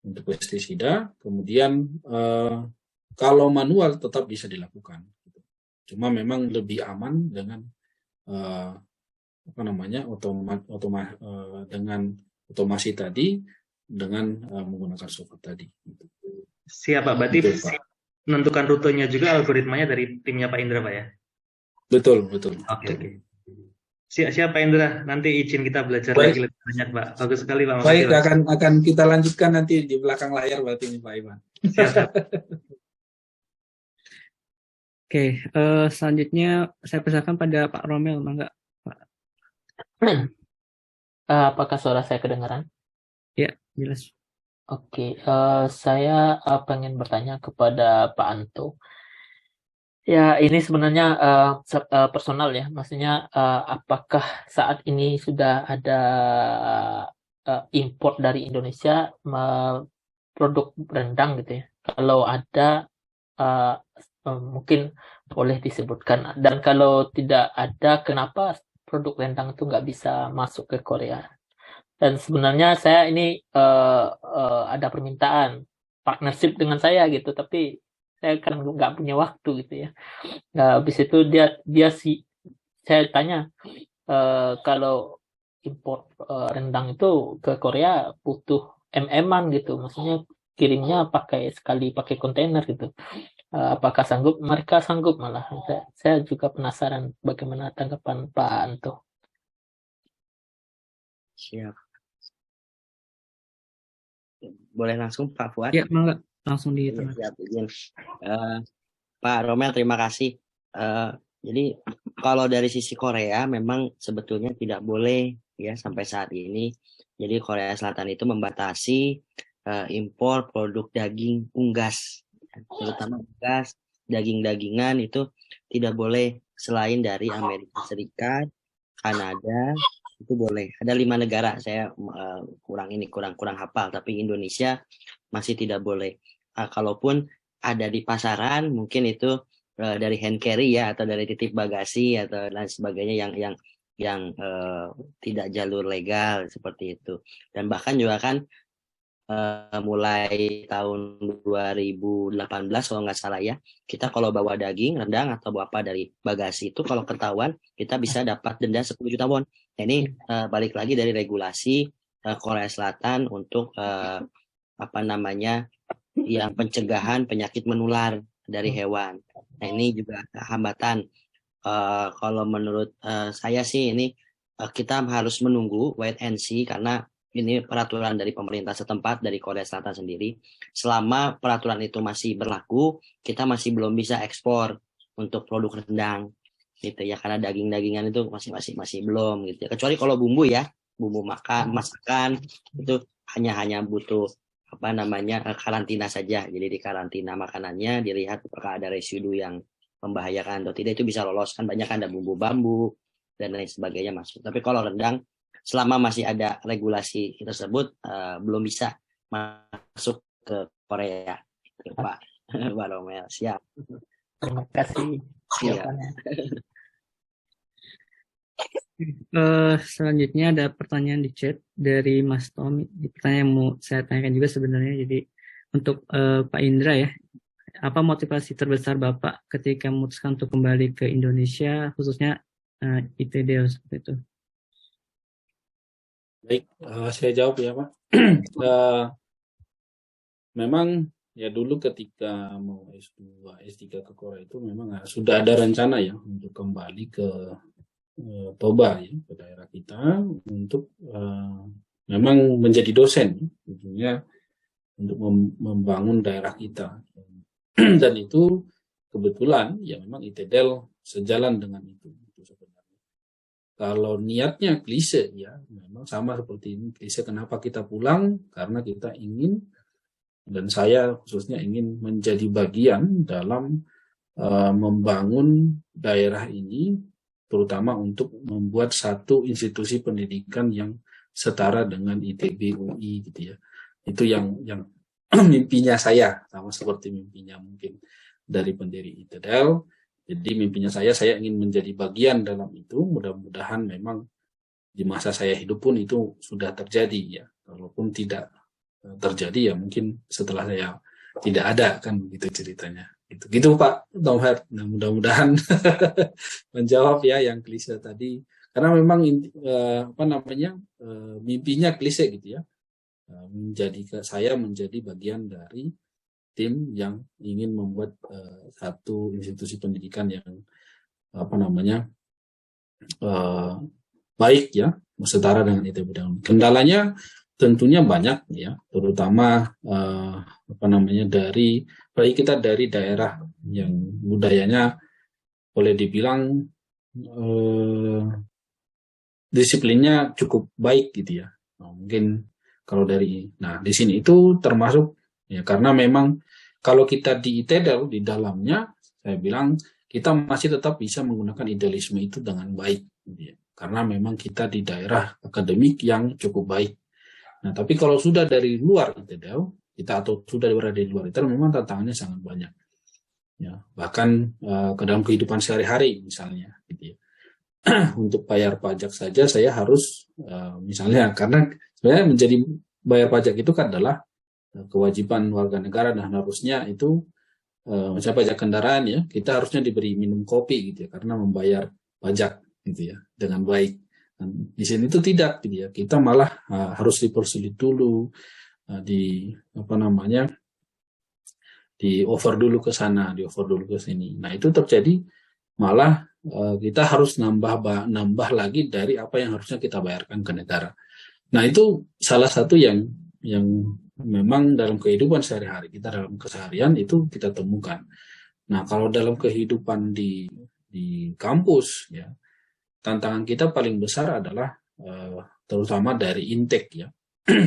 untuk pestisida. Kemudian kalau manual tetap bisa dilakukan, cuma memang lebih aman dengan dengan otomasi tadi, dengan menggunakan software tadi. Siap Pak, berarti menentukan rutenya juga algoritmanya dari timnya Pak Indra Pak ya? Betul. Oke. Siap Pak Indra, nanti izin kita belajar lagi lebih banyak Pak. Bagus sekali Pak. Baik, akan kita lanjutkan nanti di belakang layar berarti ini Pak Iwan. Siap. Oke, selanjutnya saya persilakan pada Pak Romel, mangga Pak. Apakah suara saya kedengaran? Ya, jelas. Oke, saya pengen bertanya kepada Pak Anto. Ya, ini sebenarnya personal ya, maksudnya apakah saat ini sudah ada import dari Indonesia produk rendang gitu ya? Kalau ada, mungkin boleh disebutkan. Dan kalau tidak ada, kenapa produk rendang itu nggak bisa masuk ke Korea? Dan sebenarnya saya ini ada permintaan partnership dengan saya gitu, tapi saya kan nggak punya waktu gitu ya. Habis itu saya tanya kalau import rendang itu ke Korea butuh MM-an gitu, maksudnya kirimnya pakai kontainer gitu. Apakah mereka sanggup malah? Saya juga penasaran bagaimana tanggapan Pak Anto. Siap. Boleh langsung Pak Fuad? Ya, mangga. Langsung di tengah. Siap, izin. Pak Romel, terima kasih. Jadi kalau dari sisi Korea memang sebetulnya tidak boleh ya sampai saat ini. Jadi Korea Selatan itu membatasi impor produk daging unggas, terutama unggas, daging-dagingan itu tidak boleh selain dari Amerika Serikat, Kanada, itu boleh. Ada 5 negara, saya kurang hafal, tapi Indonesia masih tidak boleh. Kalaupun ada di pasaran, mungkin itu dari hand carry ya, atau dari titip bagasi atau lain sebagainya yang tidak jalur legal seperti itu. Dan bahkan juga kan mulai tahun 2018 kalau nggak salah ya, kita kalau bawa daging, rendang atau bawa apa dari bagasi itu kalau ketahuan kita bisa dapat denda 10 juta won. Nah, ini balik lagi dari regulasi Korea Selatan untuk apa namanya yang pencegahan penyakit menular dari hewan. Nah, ini juga hambatan. Kalau menurut saya sih ini kita harus menunggu wait and see karena ini peraturan dari pemerintah setempat dari Korea Selatan sendiri. Selama peraturan itu masih berlaku, kita masih belum bisa ekspor untuk produk rendang, gitu ya. Karena daging-dagingan itu masih belum, gitu ya. Kecuali kalau bumbu ya, bumbu masakan itu hanya butuh apa namanya karantina saja. Jadi di karantina makanannya dilihat apakah ada residu yang membahayakan atau tidak, itu bisa lolos. Kan banyak ada bumbu bambu dan lain sebagainya masuk. Tapi kalau rendang selama masih ada regulasi tersebut belum bisa masuk ke Korea, Pak Romel. Siap. Terima kasih. Siap. Selanjutnya ada pertanyaan di chat dari Mas Tom. Pertanyaan yang mau saya tanyakan juga sebenarnya. Jadi untuk Pak Indra ya, apa motivasi terbesar Bapak ketika memutuskan untuk kembali ke Indonesia, khususnya ITD seperti itu? Baik, saya jawab ya Pak. Memang ya dulu ketika mau S2, S3 ke Korea itu memang sudah ada rencana ya untuk kembali ke Toba ya, ke daerah kita untuk memang menjadi dosen, tentunya untuk membangun daerah kita. Dan itu kebetulan ya memang ITDL sejalan dengan itu sebenarnya. Kalau niatnya klise ya, memang sama seperti ini klise. Kenapa kita pulang? Karena kita ingin, dan saya khususnya ingin menjadi bagian dalam membangun daerah ini, terutama untuk membuat satu institusi pendidikan yang setara dengan ITB UI gitu ya. Itu yang mimpinya saya, sama seperti mimpinya mungkin dari pendiri ITDL. Jadi mimpinya saya ingin menjadi bagian dalam itu. Mudah-mudahan memang di masa saya hidup pun itu sudah terjadi ya. Walaupun tidak terjadi ya mungkin setelah saya tidak ada, kan begitu ceritanya. Gitu Pak Tomher. Nah, mudah-mudahan menjawab ya yang klise tadi. Karena memang mimpinya klise gitu ya. Saya menjadi bagian dari tim yang ingin membuat satu institusi pendidikan yang baik ya, setara dengan ITB. Kendalanya tentunya banyak ya, terutama kita dari daerah yang budayanya boleh dibilang disiplinnya cukup baik gitu ya. Mungkin kalau di sini itu termasuk ya, karena memang kalau kita di ITDL di dalamnya, saya bilang kita masih tetap bisa menggunakan idealisme itu dengan baik, gitu ya. Karena memang kita di daerah akademik yang cukup baik. Nah, tapi kalau sudah dari luar ITDL, atau sudah berada di luar ITDL, memang tantangannya sangat banyak. Ya, bahkan ke dalam kehidupan sehari-hari misalnya, gitu ya. Untuk bayar pajak saja saya harus misalnya, karena sebenarnya menjadi bayar pajak itu kan adalah kewajiban warga negara, dan harusnya itu misalnya pajak kendaraan ya, kita harusnya diberi minum kopi gitu ya, karena membayar pajak gitu ya dengan baik. Dan di sini itu tidak gitu ya, kita malah harus dipersulit dulu, di over dulu ke sana, di over dulu ke sini. Nah itu terjadi malah kita harus nambah lagi dari apa yang harusnya kita bayarkan ke negara. Nah itu salah satu yang memang dalam kehidupan sehari-hari kita, dalam keseharian itu kita temukan. Nah kalau dalam kehidupan di kampus ya, tantangan kita paling besar adalah terutama dari intake ya.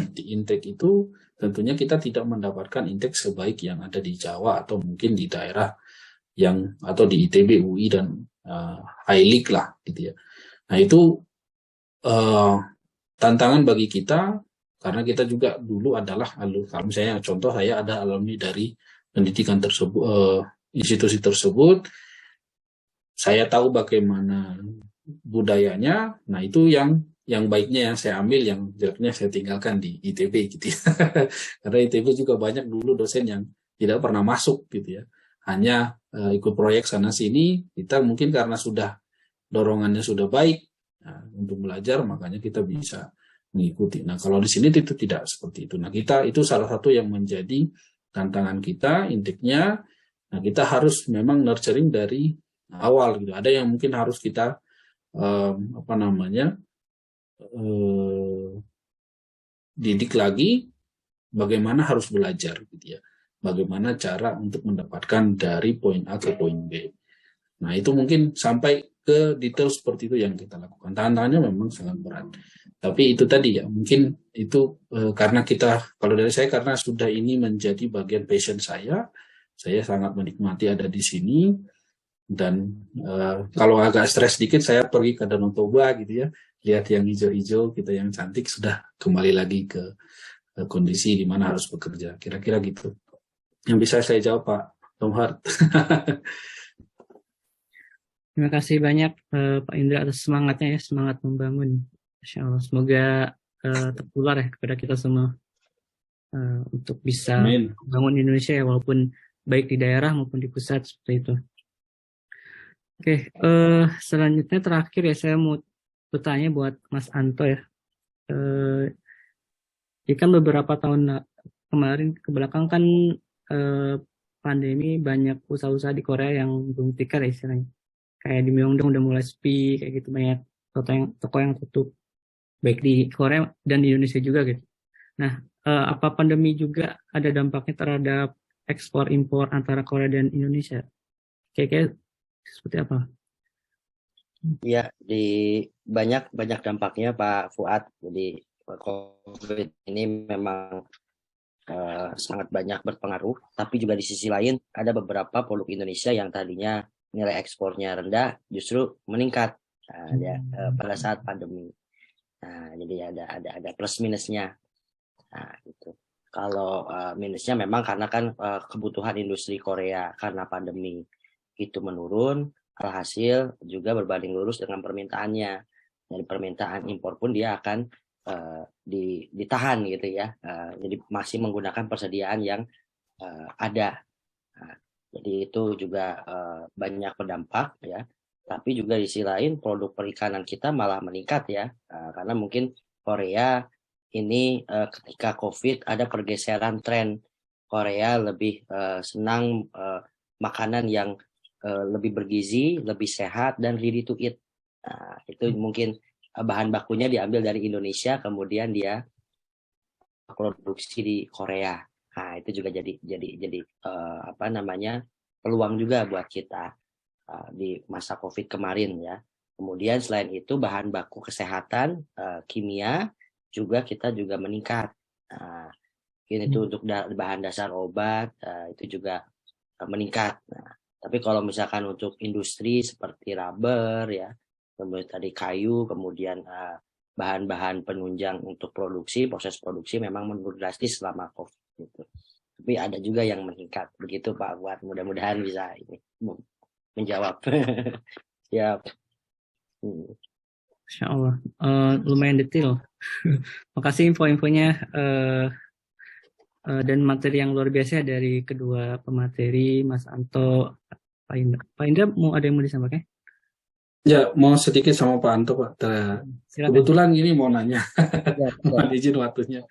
Di intake itu tentunya kita tidak mendapatkan intake sebaik yang ada di Jawa atau mungkin di daerah atau di ITB, UI dan High lah gitu ya. Nah itu tantangan bagi kita, karena kita juga dulu adalah kalau misalnya contoh saya ada alumni dari pendidikan tersebut, institusi tersebut, saya tahu bagaimana budayanya. Nah itu yang yang baiknya yang saya ambil, yang jeleknya saya tinggalkan di ITB gitu ya. Karena ITB juga banyak dulu dosen yang tidak pernah masuk gitu ya. Hanya ikut proyek sana sini, kita mungkin karena sudah dorongannya sudah baik untuk belajar, makanya kita bisa mengikuti. Nah, kalau di sini itu tidak seperti itu. Nah, kita itu salah satu yang menjadi tantangan kita, intiknya. Nah, kita harus memang nurturing dari awal gitu. Ada yang mungkin harus kita didik lagi bagaimana harus belajar gitu ya. Bagaimana cara untuk mendapatkan dari poin A ke poin B. Nah, itu mungkin sampai ke detail seperti itu yang kita lakukan. Tantangannya memang sangat berat. Tapi itu tadi ya, mungkin itu karena kita, kalau dari saya karena sudah ini menjadi bagian passion saya sangat menikmati ada di sini. Dan kalau agak stres sedikit, saya pergi ke Danau Toba gitu ya, lihat yang hijau-hijau, kita yang cantik, sudah kembali lagi ke kondisi di mana harus bekerja. Kira-kira gitu. Yang bisa saya jawab, Pak Tom Hart. Terima kasih banyak Pak Indra atas semangatnya ya, semangat membangun. Masya Allah, semoga tertular ya kepada kita semua untuk bisa membangun Indonesia ya, walaupun baik di daerah maupun di pusat seperti itu. Oke, selanjutnya terakhir ya, saya mau bertanya buat Mas Anto ya. Ya kan beberapa tahun kemarin ke belakang kan pandemi, banyak usaha-usaha di Korea yang belum tikar ya istilahnya. Kayak di Myeongdong udah mulai sepi, kayak gitu, banyak toko yang tutup, baik di Korea dan di Indonesia juga gitu. Nah, apa pandemi juga ada dampaknya terhadap ekspor impor antara Korea dan Indonesia? Kayak seperti apa? Ya, di banyak dampaknya Pak Fuad. Jadi COVID ini memang sangat banyak berpengaruh, tapi juga di sisi lain ada beberapa produk Indonesia yang tadinya nilai ekspornya rendah justru meningkat pada saat pandemi. Nah, jadi ada plus minusnya. Nah, gitu. Kalau minusnya memang karena kan kebutuhan industri Korea karena pandemi itu menurun, alhasil juga berbanding lurus dengan permintaannya. Dari permintaan impor pun dia akan ditahan gitu ya. Jadi masih menggunakan persediaan yang ada. Nah, jadi itu juga banyak berdampak ya. Tapi juga di sisi lain produk perikanan kita malah meningkat ya. Karena mungkin Korea ini ketika COVID ada pergeseran tren. Korea lebih senang makanan yang lebih bergizi, lebih sehat, dan ready to eat. Nah, itu mungkin bahan bakunya diambil dari Indonesia, kemudian dia produksi di Korea. Nah, itu juga jadi peluang juga buat kita di masa COVID kemarin ya. Kemudian selain itu bahan baku kesehatan, kimia juga kita juga meningkat. Nah, ini itu untuk bahan dasar obat itu juga meningkat. Nah, tapi kalau misalkan untuk industri seperti rubber ya, kemudian tadi kayu, kemudian bahan-bahan penunjang untuk proses produksi memang menurun drastis selama COVID gitu. Tapi ada juga yang meningkat. Begitu Pak Fuad, mudah-mudahan bisa ini menjawab. Ya. Masya Allah, lumayan detail. Makasih info-infonya dan materi yang luar biasa dari kedua pemateri, Mas Anto, Pak Indra. Pak Indra, ada yang mau disampaikan? Ya, mau sedikit sama Pak Anto, Pak. Kebetulan ini mau nanya. Mohon izin waktunya.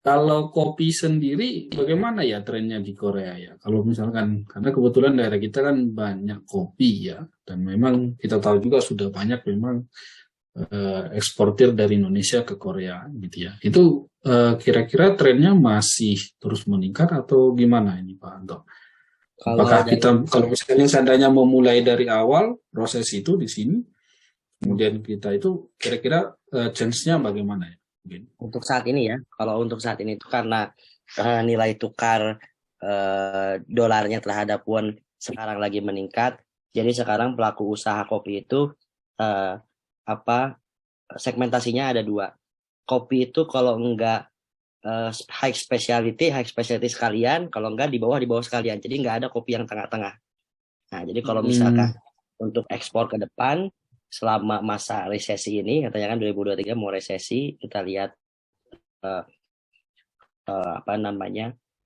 Kalau kopi sendiri, bagaimana ya trennya di Korea ya? Kalau misalkan, karena kebetulan daerah kita kan banyak kopi ya, dan memang kita tahu juga sudah banyak memang eksportir dari Indonesia ke Korea gitu ya. Itu kira-kira trennya masih terus meningkat atau gimana ini Pak Anto? Apakah kalau misalnya seandainya memulai dari awal proses itu di sini, kemudian kita itu kira-kira chance-nya bagaimana ya? Mungkin. Untuk saat ini ya, kalau untuk saat ini itu karena nilai tukar dolarnya terhadap won sekarang lagi meningkat, jadi sekarang pelaku usaha kopi itu segmentasinya ada dua. Kopi itu kalau enggak high specialty sekalian, kalau enggak di bawah sekalian. Jadi enggak ada kopi yang tengah-tengah. Nah, jadi kalau misalkan untuk ekspor ke depan selama masa resesi ini, katanya kan 2023 mau resesi, kita lihat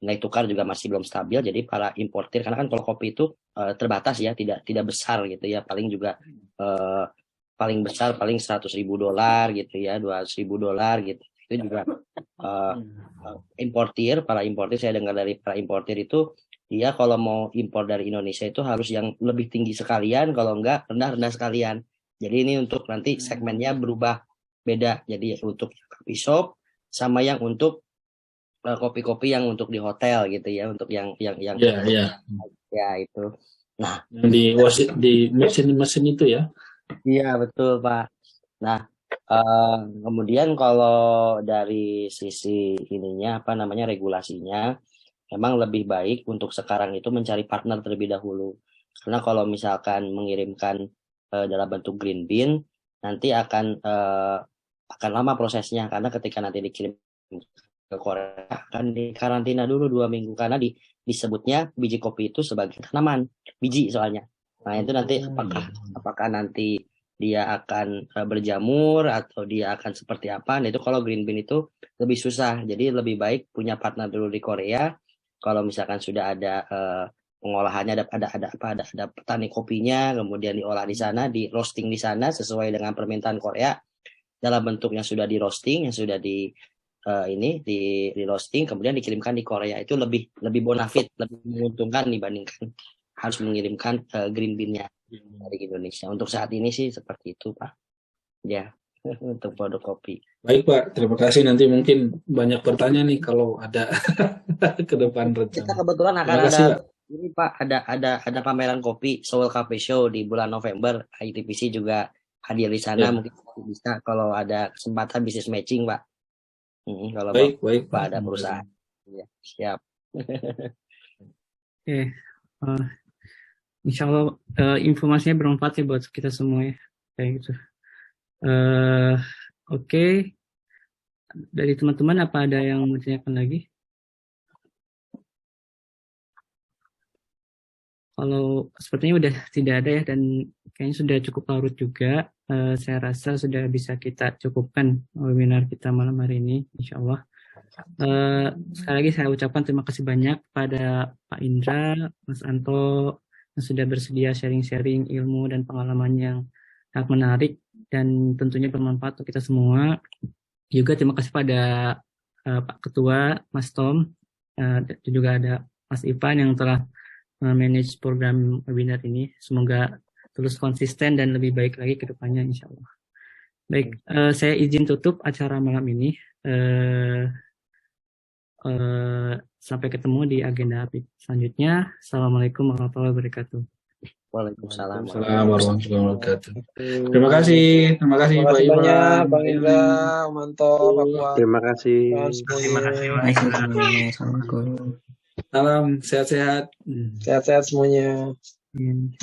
nilai tukar juga masih belum stabil, jadi para importir, karena kan kalau kopi itu terbatas ya, tidak besar gitu ya, paling juga paling besar paling $100.000 gitu ya, $200.000 gitu. Itu juga para importir saya dengar dari para importir itu, dia kalau mau impor dari Indonesia itu harus yang lebih tinggi sekalian, kalau enggak rendah sekalian. Jadi ini untuk nanti segmennya berubah beda, jadi untuk coffee shop sama yang untuk kopi-kopi yang untuk di hotel gitu ya, untuk yang ya itu. Nah, di mesin itu ya. Iya betul Pak. Nah, kemudian kalau dari sisi ininya regulasinya, memang lebih baik untuk sekarang itu mencari partner terlebih dahulu. Karena kalau misalkan mengirimkan dalam bentuk green bean, nanti akan lama prosesnya, karena ketika nanti dikirim ke Korea akan dikarantina dulu 2 minggu, karena disebutnya biji kopi itu sebagai tanaman biji soalnya. Nah itu nanti apakah nanti dia akan berjamur atau dia akan seperti apa? Nah itu kalau green bean itu lebih susah, jadi lebih baik punya partner dulu di Korea. Kalau misalkan sudah ada pengolahannya, ada petani kopinya, kemudian diolah di sana, di roasting di sana sesuai dengan permintaan Korea dalam bentuk yang sudah di roasting, yang sudah di roasting, kemudian dikirimkan di Korea, itu lebih bonafit, lebih menguntungkan dibandingkan harus mengirimkan green bean-nya dari Indonesia. Untuk saat ini sih seperti itu Pak. Ya, untuk produk kopi. Baik Pak, terima kasih. Nanti mungkin banyak pertanyaan nih kalau ada ke depan rencana. Kita kebetulan akan ada ini Pak, ada pameran kopi Seoul Cafe Show di bulan November. ITPC juga hadir di sana, mungkin bisa kalau ada kesempatan bisnis matching Pak. Kalau baik Pak ada perusahaan. Ya, siap. Oke. Insya Allah informasinya bermanfaat ya buat kita semua ya. Kayak gitu. Oke. Dari teman-teman apa ada yang mau ditanyakan lagi? Kalau sepertinya udah tidak ada ya, dan kayaknya sudah cukup larut juga. Saya rasa sudah bisa kita cukupkan webinar kita malam hari ini, insya Allah. Sekali lagi saya ucapkan terima kasih banyak pada Pak Indra, Mas Anto, yang sudah bersedia sharing-sharing ilmu dan pengalaman yang sangat menarik dan tentunya bermanfaat untuk kita semua. Juga terima kasih pada Pak Ketua, Mas Tom, dan juga ada Mas Ivan yang telah manage program webinar ini. Semoga terus konsisten dan lebih baik lagi ke depannya insya Allah. Baik, saya izin tutup acara malam ini. Sampai ketemu di agenda selanjutnya. Assalamualaikum warahmatullahi wabarakatuh. Waalaikumsalam warahmatullahi wabarakatuh. Terima kasih Pak Iwan, Bang Indra, Manto, Pak Puan. Terima kasih. Terima kasih Mas. Assalamualaikum. Salam sehat-sehat. Sehat-sehat semuanya. Amin.